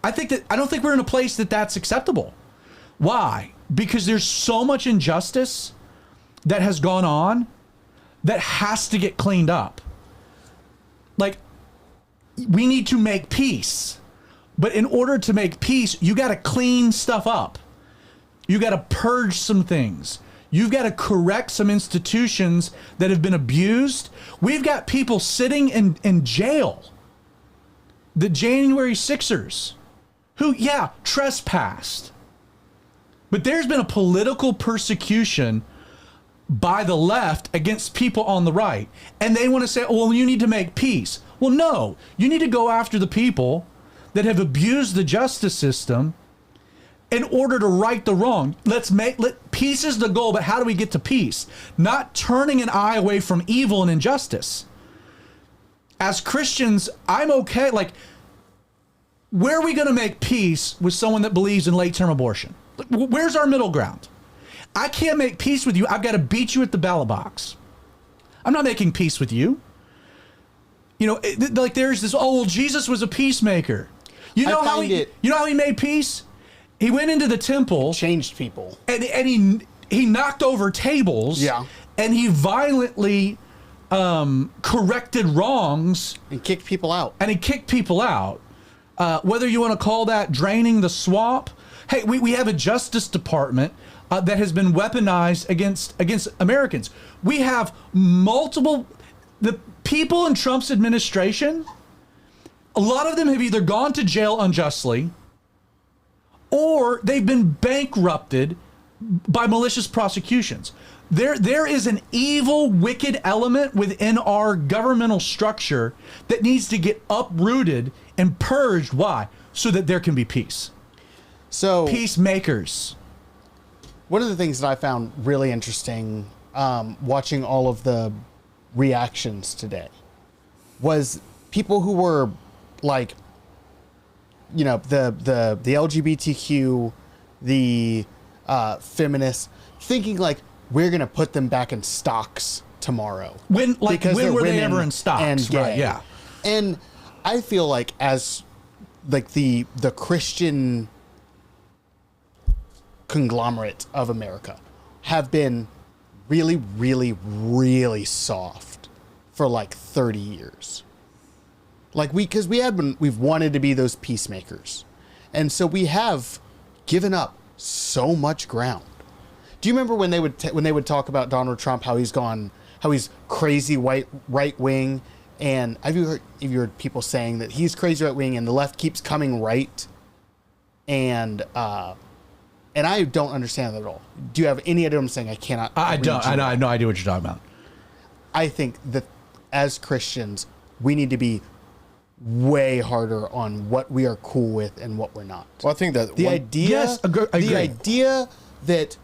I don't think we're in a place that's acceptable. Why? Because there's so much injustice that has gone on that has to get cleaned up. Like, we need to make peace. But in order to make peace, you got to clean stuff up. You got to purge some things. You've got to correct some institutions that have been abused. We've got people sitting in jail. The January 6ers, who, trespassed. But there's been a political persecution by the left against people on the right. And they want to say, well, you need to make peace. Well, no, you need to go after the people that have abused the justice system in order to right the wrong. Peace is the goal, but how do we get to peace? Not turning an eye away from evil and injustice. As Christians, I'm okay. Like, where are we going to make peace with someone that believes in late-term abortion? Where's our middle ground? I can't make peace with you. I've got to beat you at the ballot box. I'm not making peace with you. You know, like there's this, well, Jesus was a peacemaker. You know how he made peace? He went into the temple, Changed people. and he knocked over tables. Yeah. And he violently corrected wrongs. And kicked people out. Whether you want to call that draining the swamp. Hey, we have a Justice Department that has been weaponized against Americans. We have the people in Trump's administration, a lot of them have either gone to jail unjustly or they've been bankrupted by malicious prosecutions. There is an evil, wicked element within our governmental structure that needs to get uprooted and purged. Why? So that there can be peace. So, Peacemakers. one of the things that I found really interesting watching all of the reactions today was people who were like, you know, the LGBTQ, the feminists, thinking like, we're going to put them back in stocks tomorrow. When were they ever in stocks? And gay. Right, yeah. And I feel like as like the Christian conglomerate of America have been really, really, really soft for like 30 years. Like we've wanted to be those peacemakers. And so we have given up so much ground. Do you remember when they would talk about Donald Trump, how he's crazy right wing, and have you heard people saying that he's crazy right wing and the left keeps coming right, and I don't understand that at all. Do you have any idea what I'm saying? I cannot. I don't. I have no idea what you're talking about. I think that as Christians, we need to be way harder on what we are cool with and what we're not. Well, I think that the idea that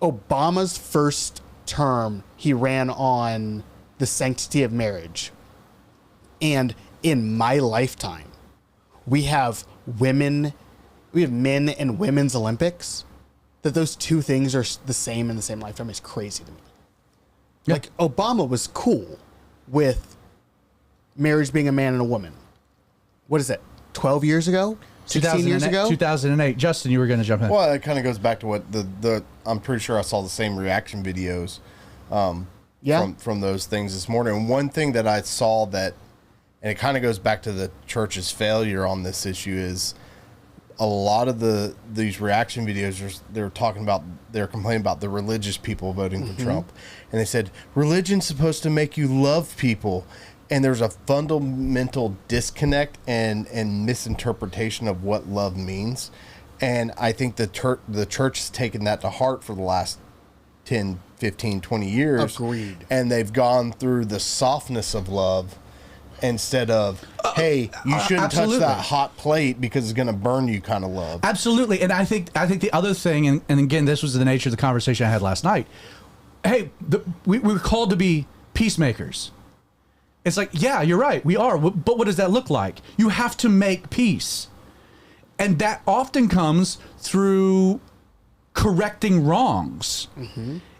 Obama's first term, he ran on the sanctity of marriage. And in my lifetime, we have men and women's Olympics, that those two things are the same in the same lifetime is crazy to me. Yeah. Like, Obama was cool with marriage being a man and a woman. What is it, 12 years ago? 16 years ago? 2008. Justin, you were going to jump in. Well, it kind of goes back to what I'm pretty sure I saw the same reaction videos from those things this morning. And one thing that I saw and it kind of goes back to the church's failure on this issue, is a lot of these reaction videos, they're complaining about the religious people voting for Trump. And they said, religion's supposed to make you love people. And there's a fundamental disconnect and misinterpretation of what love means. And I think the church has taken that to heart for the last 10, 15, 20 years. Agreed. And they've gone through the softness of love instead of, hey, you shouldn't touch that hot plate because it's going to burn you kind of love. Absolutely. And I think the other thing, and again, this was the nature of the conversation I had last night. Hey, we were called to be peacemakers. It's like, yeah, you're right. We are. But what does that look like? You have to make peace. And that often comes through correcting wrongs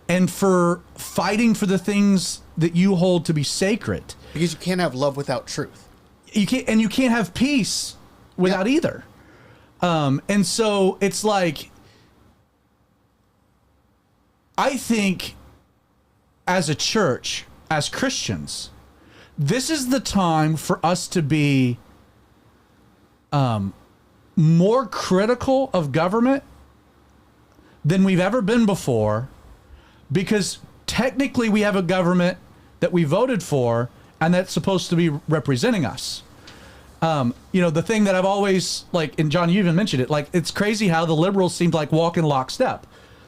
and for fighting for the things that you hold to be sacred. Because you can't have love without truth. You can't have peace without either. And so it's like, I think as a church, as Christians, this is the time for us to be more critical of government than we've ever been before, because technically we have a government that we voted for and that's supposed to be representing us. The thing that I've always, like, and John, you even mentioned it, like, it's crazy how the liberals seem to like walk in lockstep.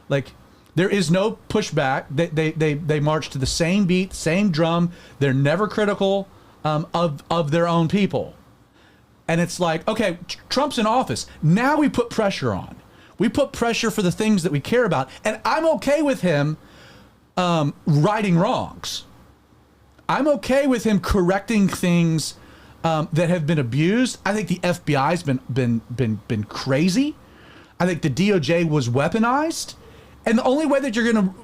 Like, there is no pushback. They march to the same beat, same drum. They're never critical of their own people. And it's like, okay, Trump's in office. Now we put pressure on. We put pressure for the things that we care about. And I'm okay with him righting wrongs. I'm okay with him correcting things that have been abused. I think the FBI's been crazy. I think the DOJ was weaponized. And the only way that you're going to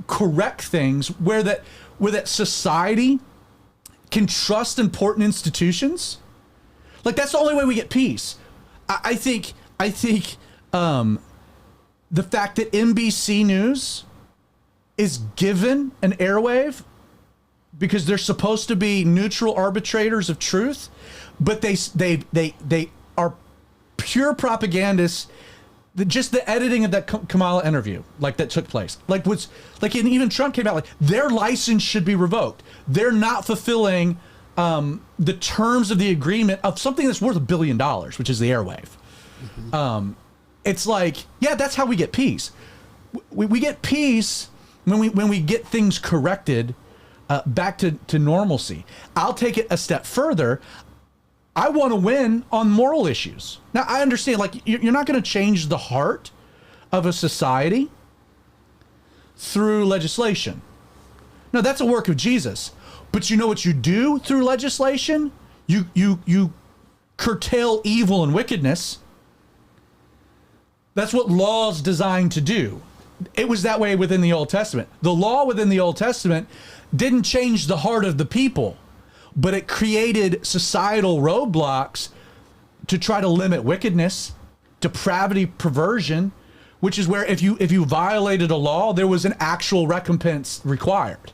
correct things where that society can trust important institutions, like, that's the only way we get peace. I think the fact that NBC News is given an airwave because they're supposed to be neutral arbitrators of truth, but they are pure propagandists. Just the editing of that Kamala interview, like, that took place, like, was like, and even Trump came out like their license should be revoked. They're not fulfilling the terms of the agreement of something that's worth $1 billion, which is the airwave. Mm-hmm. It's like, yeah, that's how we get peace. We get peace when we get things corrected back to normalcy. I'll take it a step further. I want to win on moral issues. Now, I understand, like, you're not going to change the heart of a society through legislation. No, that's a work of Jesus. But you know what you do through legislation? You curtail evil and wickedness. That's what law's designed to do. It was that way within the Old Testament. The law within the Old Testament didn't change the heart of the people, but it created societal roadblocks to try to limit wickedness, depravity, perversion, which is where if you violated a law, there was an actual recompense required.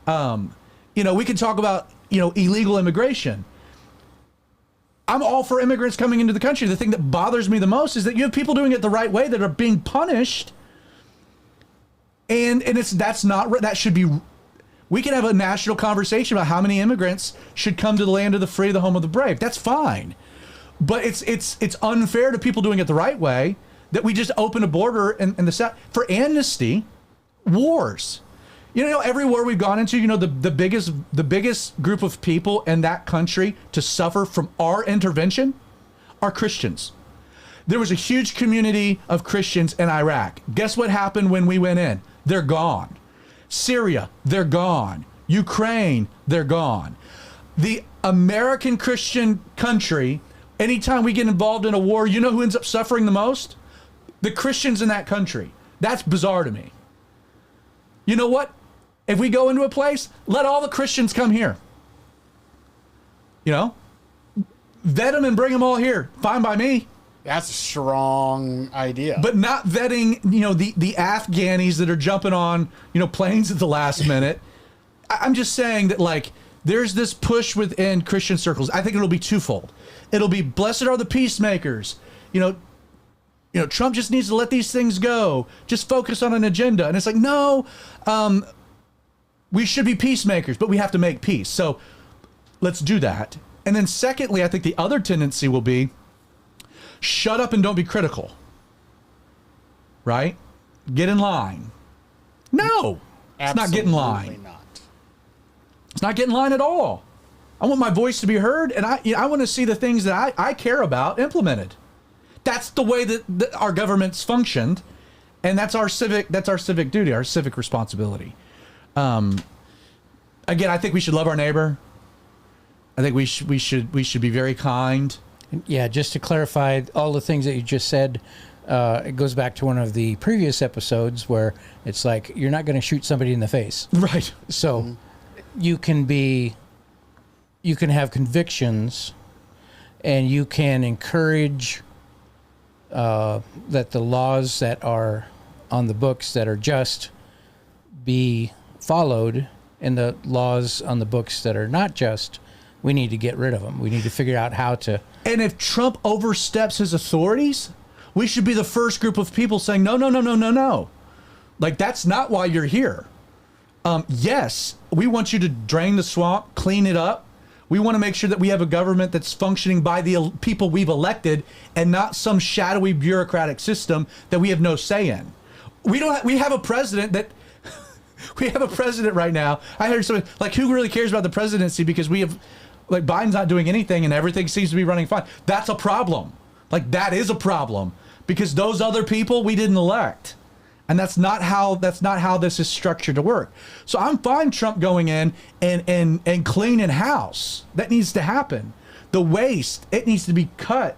We can talk about, illegal immigration. I'm all for immigrants coming into the country. The thing that bothers me the most is that you have people doing it the right way that are being punished. And that should be. We can have a national conversation about how many immigrants should come to the land of the free, the home of the brave. That's fine. But it's unfair to people doing it the right way that we just open a border in the South for amnesty, wars. Every war we've gone into, the biggest group of people in that country to suffer from our intervention are Christians. There was a huge community of Christians in Iraq. Guess what happened when we went in? They're gone. Syria, they're gone. Ukraine, they're gone. The American Christian country, anytime we get involved in a war, you know who ends up suffering the most? The Christians in that country. That's bizarre to me. You know what? If we go into a place, let all the Christians come here. Vet them and bring them all here. Fine by me. That's a strong idea. But not vetting, the Afghanis that are jumping on, planes at the last minute. I'm just saying that, like, there's this push within Christian circles. I think it'll be twofold. It'll be, blessed are the peacemakers. Trump just needs to let these things go. Just focus on an agenda. And it's like, no, we should be peacemakers, but we have to make peace. So let's do that. And then secondly, I think the other tendency will be, shut up and don't be critical. Right? Get in line. No, it's not get in line. Not. It's not get in line at all. I want my voice to be heard, and I want to see the things that I care about implemented. That's the way that our government's functioned, and that's our civic duty, our civic responsibility. Again, I think we should love our neighbor. I think we should be very kind. Yeah, just to clarify all the things that you just said, it goes back to one of the previous episodes where it's like, you're not going to shoot somebody in the face. Right. So you can have convictions, and you can encourage that the laws that are on the books that are just be followed and the laws on the books that are not just, we need to get rid of them. We need to figure out how to. And if Trump oversteps his authorities, we should be the first group of people saying, no, no, no, no, no, no. Like, that's not why you're here. Yes, we want you to drain the swamp, clean it up. We want to make sure that we have a government that's functioning by the people we've elected and not some shadowy bureaucratic system that we have no say in. We have a president that we have a president right now. I heard somebody like, who really cares about the presidency, because we have, like, Biden's not doing anything and everything seems to be running fine. That's a problem. Like, that is a problem, because those other people we didn't elect. And that's not how this is structured to work. So I'm fine Trump going in and cleaning house. That needs to happen. The waste, it needs to be cut,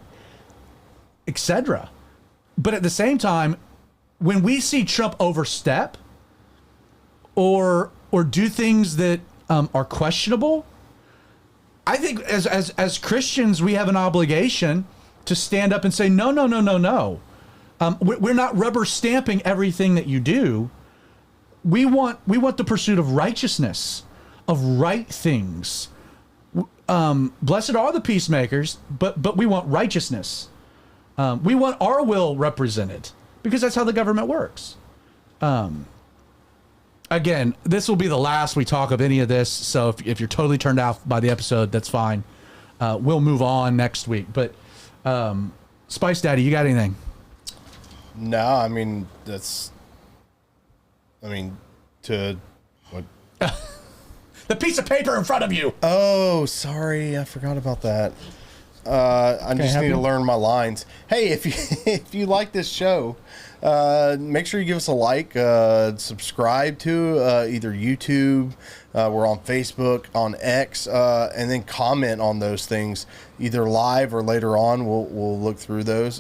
etc. But at the same time, when we see Trump overstep or do things that are questionable, I think as Christians we have an obligation to stand up and say, no, no, no, no, no. We're not rubber stamping everything that you do. We want the pursuit of righteousness, of right things. Blessed are the peacemakers, but we want righteousness. We want our will represented, because that's how the government works. Again, this will be the last we talk of any of this. So if you're totally turned off by the episode, that's fine. We'll move on next week. But Spice Daddy, you got anything? No, I mean, to what? The piece of paper in front of you. Oh, sorry, I forgot about that. I just need to learn my lines. Hey, if you like this show, make sure you give us a like, subscribe to either YouTube, we're on Facebook, on X, and then comment on those things either live or later on. We'll look through those.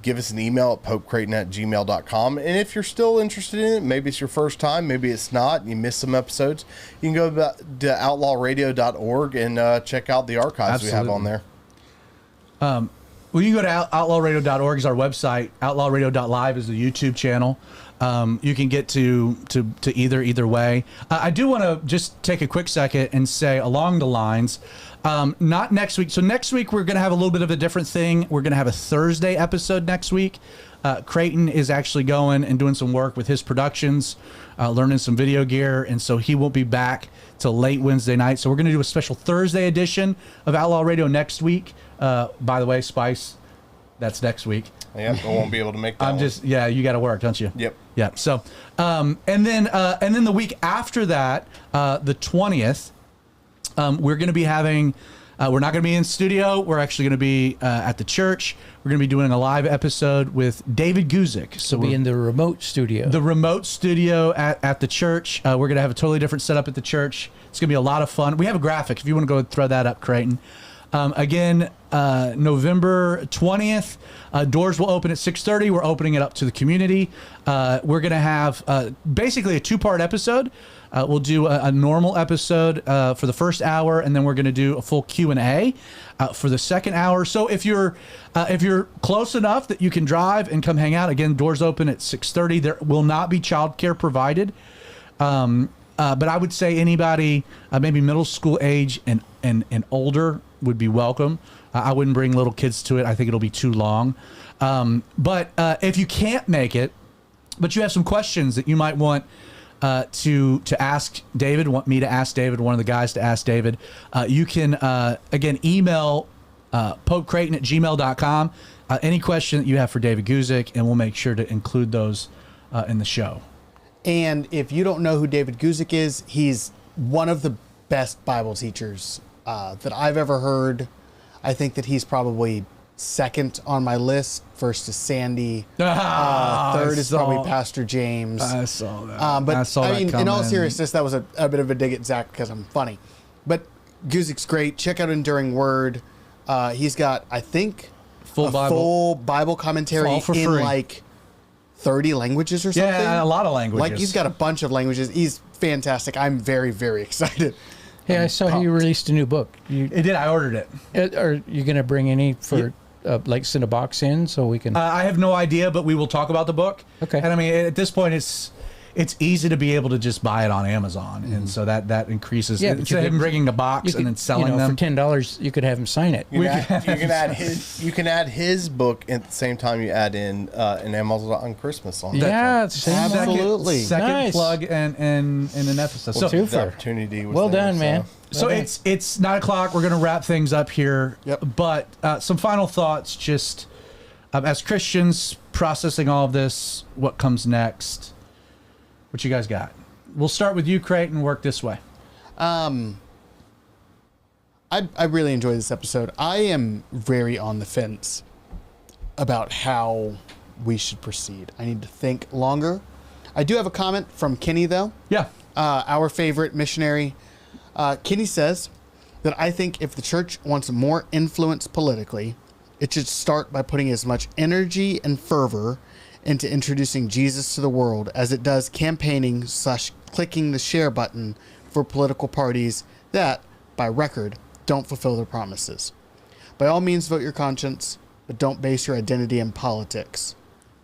Give us an email at popecreighton@gmail.com. And if you're still interested in it, maybe it's your first time, maybe it's not, you missed some episodes, you can go to outlawradio.org and check out the archives we have on there. Well, you can go to outlawradio.org is our website. Outlawradio.live is the YouTube channel. You can get to either way. I do want to just take a quick second and say along the lines, not next week. So next week we're going to have a little bit of a different thing. We're going to have a Thursday episode next week. Creighton is actually going and doing some work with his productions, learning some video gear, and so he won't be back till late Wednesday night. So we're going to do a special Thursday edition of Outlaw Radio next week. By the way, Spice, that's next week. Yeah, I won't be able to make that. You got to work, don't you? Yep. Yeah. So, and then the week after that, the 20th, we're going to be having. We're not going to be in studio. We're actually going to be at the church. We're going to be doing a live episode with David Guzik. So we'll be in the remote studio. The remote studio at the church. We're going to have a totally different setup at the church. It's going to be a lot of fun. We have a graphic if you want to go throw that up, Creighton. Again, November 20th, doors will open at 6:30. We're opening it up to the community. We're going to have basically a two-part episode. We'll do a normal episode for the first hour, and then we're going to do a full Q&A for the second hour. So if you're close enough that you can drive and come hang out, again, doors open at 6:30. There will not be childcare provided. But I would say anybody, maybe middle school age and older, would be welcome. I wouldn't bring little kids to it. I think it'll be too long. But if you can't make it, but you have some questions that you might want to ask David, want me to ask David, one of the guys to ask David, you can, again, email popecreighton@gmail.com. Any question that you have for David Guzik, and we'll make sure to include those in the show. And if you don't know who David Guzik is, he's one of the best Bible teachers that I've ever heard. I think that he's probably second on my list. First is Sandy. Third is probably Pastor James. I saw that. I mean, in all seriousness, that was a bit of a dig at Zach because I'm funny. But Guzik's great. Check out Enduring Word. He's got, I think, full Bible commentary in free. Like 30 languages or something. Yeah, a lot of languages. Like, he's got a bunch of languages. He's fantastic. I'm very, very excited. Hey, I saw you released a new book. It did. I ordered it. Are you going to bring any for, like, send a box in so we can... I have no idea, but we will talk about the book. Okay. And, I mean, at this point, it's it's easy to be able to just buy it on Amazon, and so that increases. Yeah, but Instead of him bringing a box and then selling them for $10, you could have him sign it. You can add his book at the same time you add in an Amazon Christmas on Yeah, that. it's same Absolutely. second Nice. plug and an episode. So two the for- opportunity was Well there, done, man. So it's 9:00. We're going to wrap things up here. Yep. But some final thoughts, just as Christians processing all of this, what comes next? What you guys got? We'll start with you, Creighton, and work this way. I really enjoyed this episode. I am very on the fence about how we should proceed. I need to think longer. I do have a comment from Kenny, though. Yeah. Our favorite missionary. Kenny says that I think if the church wants more influence politically, it should start by putting as much energy and fervor into introducing Jesus to the world as it does campaigning / clicking the share button for political parties that, by record, don't fulfill their promises. By all means, vote your conscience, but don't base your identity in politics.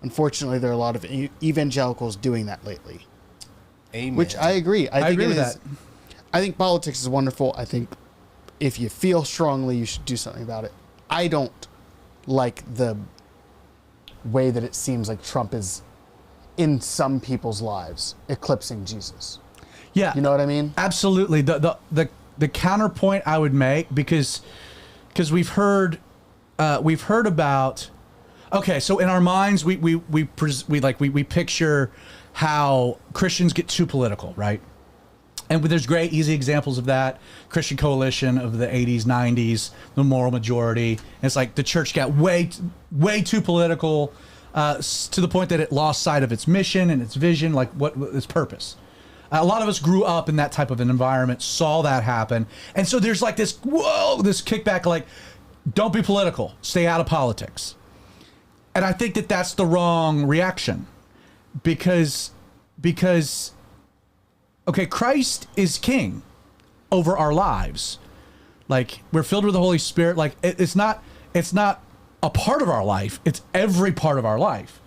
Unfortunately, there are a lot of evangelicals doing that lately. Amen. Which I agree. I think agree it with is- that. I think politics is wonderful. I think if you feel strongly, you should do something about it. I don't like the way that it seems like Trump is in some people's lives eclipsing Jesus. Yeah. You know what I mean? Absolutely. The counterpoint I would make, because we've heard about. Okay, so in our minds, we picture how Christians get too political, right? And there's great, easy examples of that. Christian Coalition of the 80s, 90s, the moral majority. And it's like the church got way too political to the point that it lost sight of its mission and its vision, like what its purpose. A lot of us grew up in that type of an environment, saw that happen. And so there's like this kickback, like, don't be political, stay out of politics. And I think that that's the wrong reaction because okay, Christ is king over our lives. Like, we're filled with the Holy Spirit. Like, it's not a part of our life. It's every part of our life.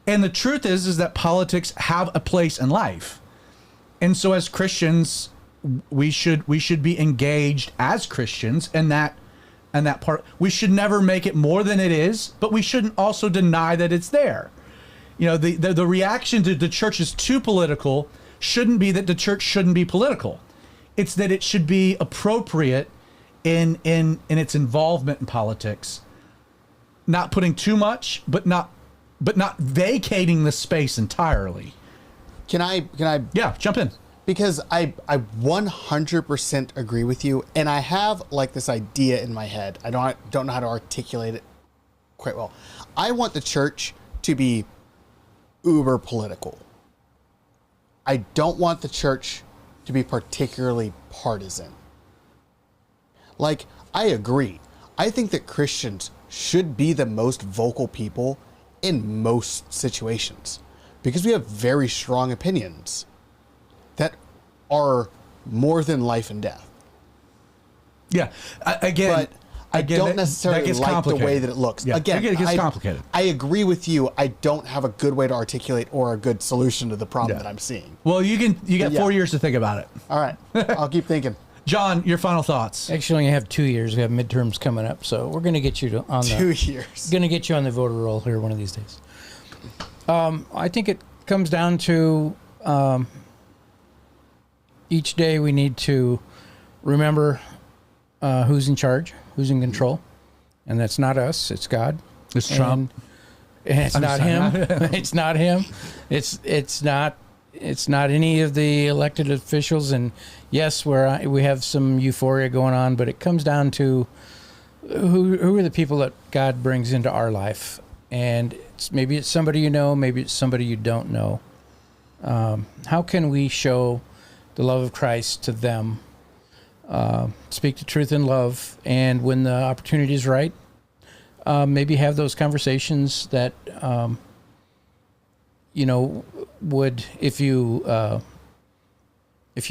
And the truth is that politics have a place in life. And so as Christians, we should be engaged as Christians in that part. We should never make it more than it is, but we shouldn't also deny that it's there. You know, the reaction to the church is too political shouldn't be that the church shouldn't be political. It's that it should be appropriate in its involvement in politics, not putting too much, but not vacating the space entirely. Can I? Yeah, jump in. Because I 100% agree with you, and I have like this idea in my head. I don't know how to articulate it quite well. I want the church to be uber political. I don't want the church to be particularly partisan. Like, I agree. I think that Christians should be the most vocal people in most situations because we have very strong opinions that are more than life and death. Yeah, But I don't necessarily like the way that it looks. Yeah, Again, it gets complicated. I agree with you. I don't have a good way to articulate or a good solution to the problem that I'm seeing. Well, you got Yeah. 4 years to think about it. All right. I'll keep thinking. John, your final thoughts. Actually, you have 2 years. We have midterms coming up, so we're going to get you on 2 years. Going to get you on the voter roll here one of these days. I think it comes down to each day we need to remember who's in charge, who's in control, and that's not us. It's God. It's Trump. And it's not him. It's not him. It's not any of the elected officials. And yes, we have some euphoria going on, but it comes down to who are the people that God brings into our life. And maybe it's somebody you know, maybe it's somebody you don't know. How can we show the love of Christ to them? Speak the truth in love, and when the opportunity is right, maybe have those conversations that would if you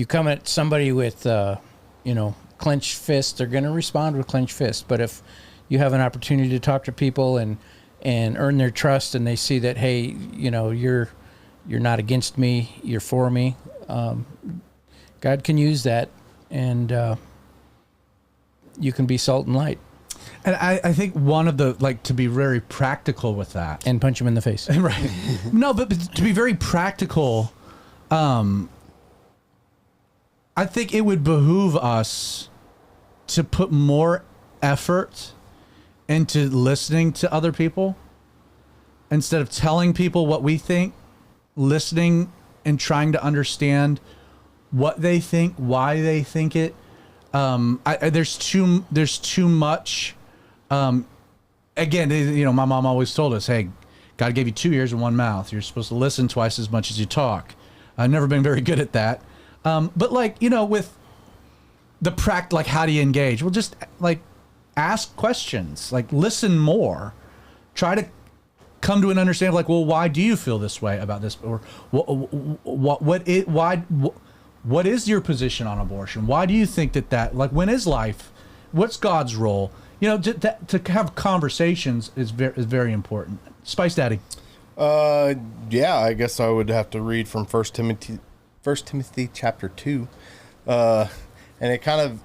come at somebody with clenched fists, they're going to respond with clenched fists. But if you have an opportunity to talk to people and earn their trust, and they see that, hey, you're You're not against me. You're for me. God can use that, and you can be salt and light. And I think one of the, like, to be very practical with that. And punch him in the face. Right. No, but to be very practical, I think it would behoove us to put more effort into listening to other people instead of telling people what we think, listening and trying to understand what they think, why they think it. There's too much. Again, you know, my mom always told us, hey, God gave you 2 ears and 1 mouth. You're supposed to listen twice as much as you talk. I've never been very good at that. But like, you know, with the like, how do you engage? Well, just like ask questions, like listen more, try to come to an understanding, like, well, why do you feel this way about this? Or what is your position on abortion? Why do you think that, like, when is life? What's God's role? You know, to have conversations is very important. Spice Daddy. Yeah, I guess I would have to read from 1 Timothy chapter 2. And it kind of,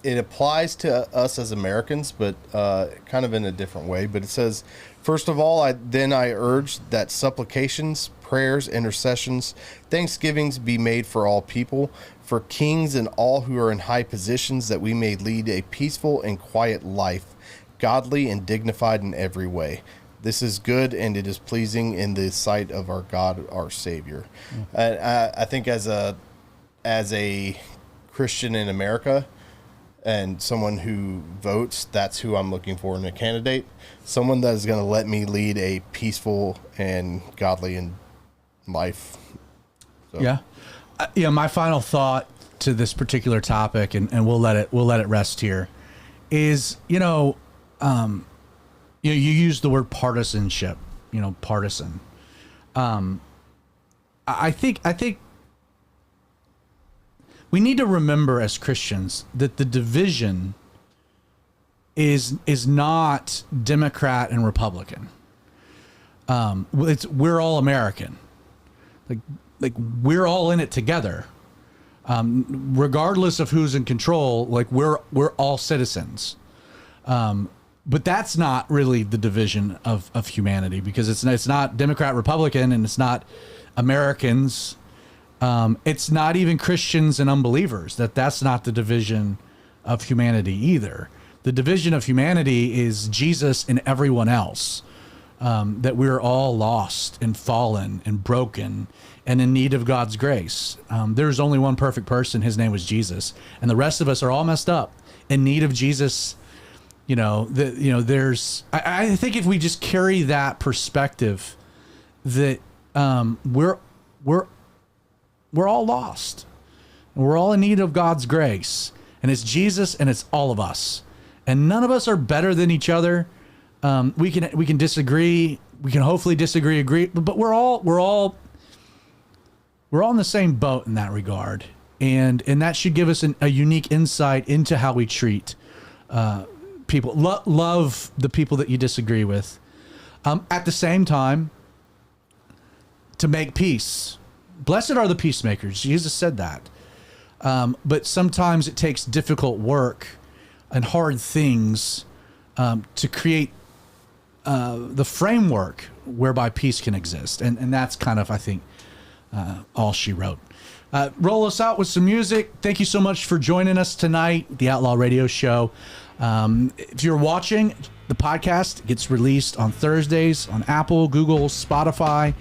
it applies to us as Americans, but kind of in a different way. But it says, first of all, I urge that supplications, prayers, intercessions, thanksgivings be made for all people, for kings and all who are in high positions, that we may lead a peaceful and quiet life, godly and dignified in every way. This is good, and it is pleasing in the sight of our God, our Savior. I think as a Christian in America and someone who votes, that's who I'm looking for in a candidate. Someone that is going to let me lead a peaceful and godly life. So. Yeah. My final thought to this particular topic, and we'll let it rest here, is, you use the word partisanship, partisan. I think we need to remember as Christians that the division is not Democrat and Republican. We're all American. Like we're all in it together. Regardless of who's in control, like we're all citizens. But that's not really the division of humanity, because it's not Democrat, Republican, and it's not Americans. It's not even Christians and unbelievers. That's not the division of humanity either. The division of humanity is Jesus and everyone else. That we're all lost and fallen and broken and in need of God's grace. There's only one perfect person. His name was Jesus. And the rest of us are all messed up in need of Jesus. I think if we just carry that perspective that we're all lost. And we're all in need of God's grace. And it's Jesus and it's all of us. And none of us are better than each other. We can disagree. We can hopefully disagree, agree, but we're all in the same boat in that regard, and that should give us a unique insight into how we treat people. Love the people that you disagree with. At the same time, to make peace. Blessed are the peacemakers. Jesus said that. But sometimes it takes difficult work and hard things to create the framework whereby peace can exist. And that's kind of, I think, all she wrote. Roll us out with some music. Thank you so much for joining us tonight, the Outlaw Radio Show. If you're watching, the podcast gets released on Thursdays on Apple, Google, Spotify.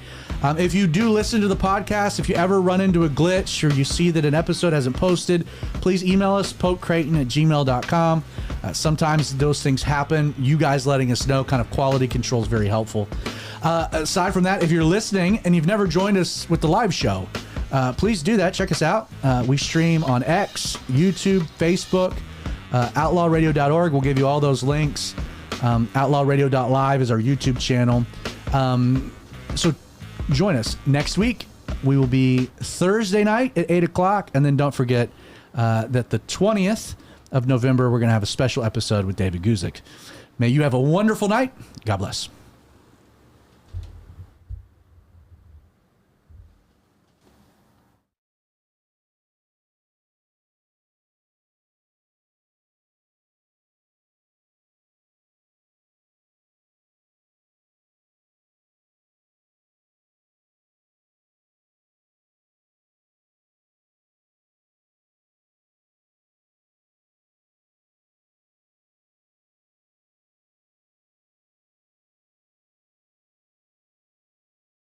If you do listen to the podcast, if you ever run into a glitch or you see that an episode hasn't posted, please email us, pokecreighton@gmail.com. Sometimes those things happen. You guys letting us know, kind of quality control is very helpful. Aside from that, if you're listening and you've never joined us with the live show, please do that. Check us out. We stream on X, YouTube, Facebook, outlawradio.org. We'll give you all those links. Outlawradio.live is our YouTube channel. So join us next week. We will be Thursday night at 8 o'clock. And then don't forget that the 20th of November, we're going to have a special episode with David Guzik. May you have a wonderful night. God bless.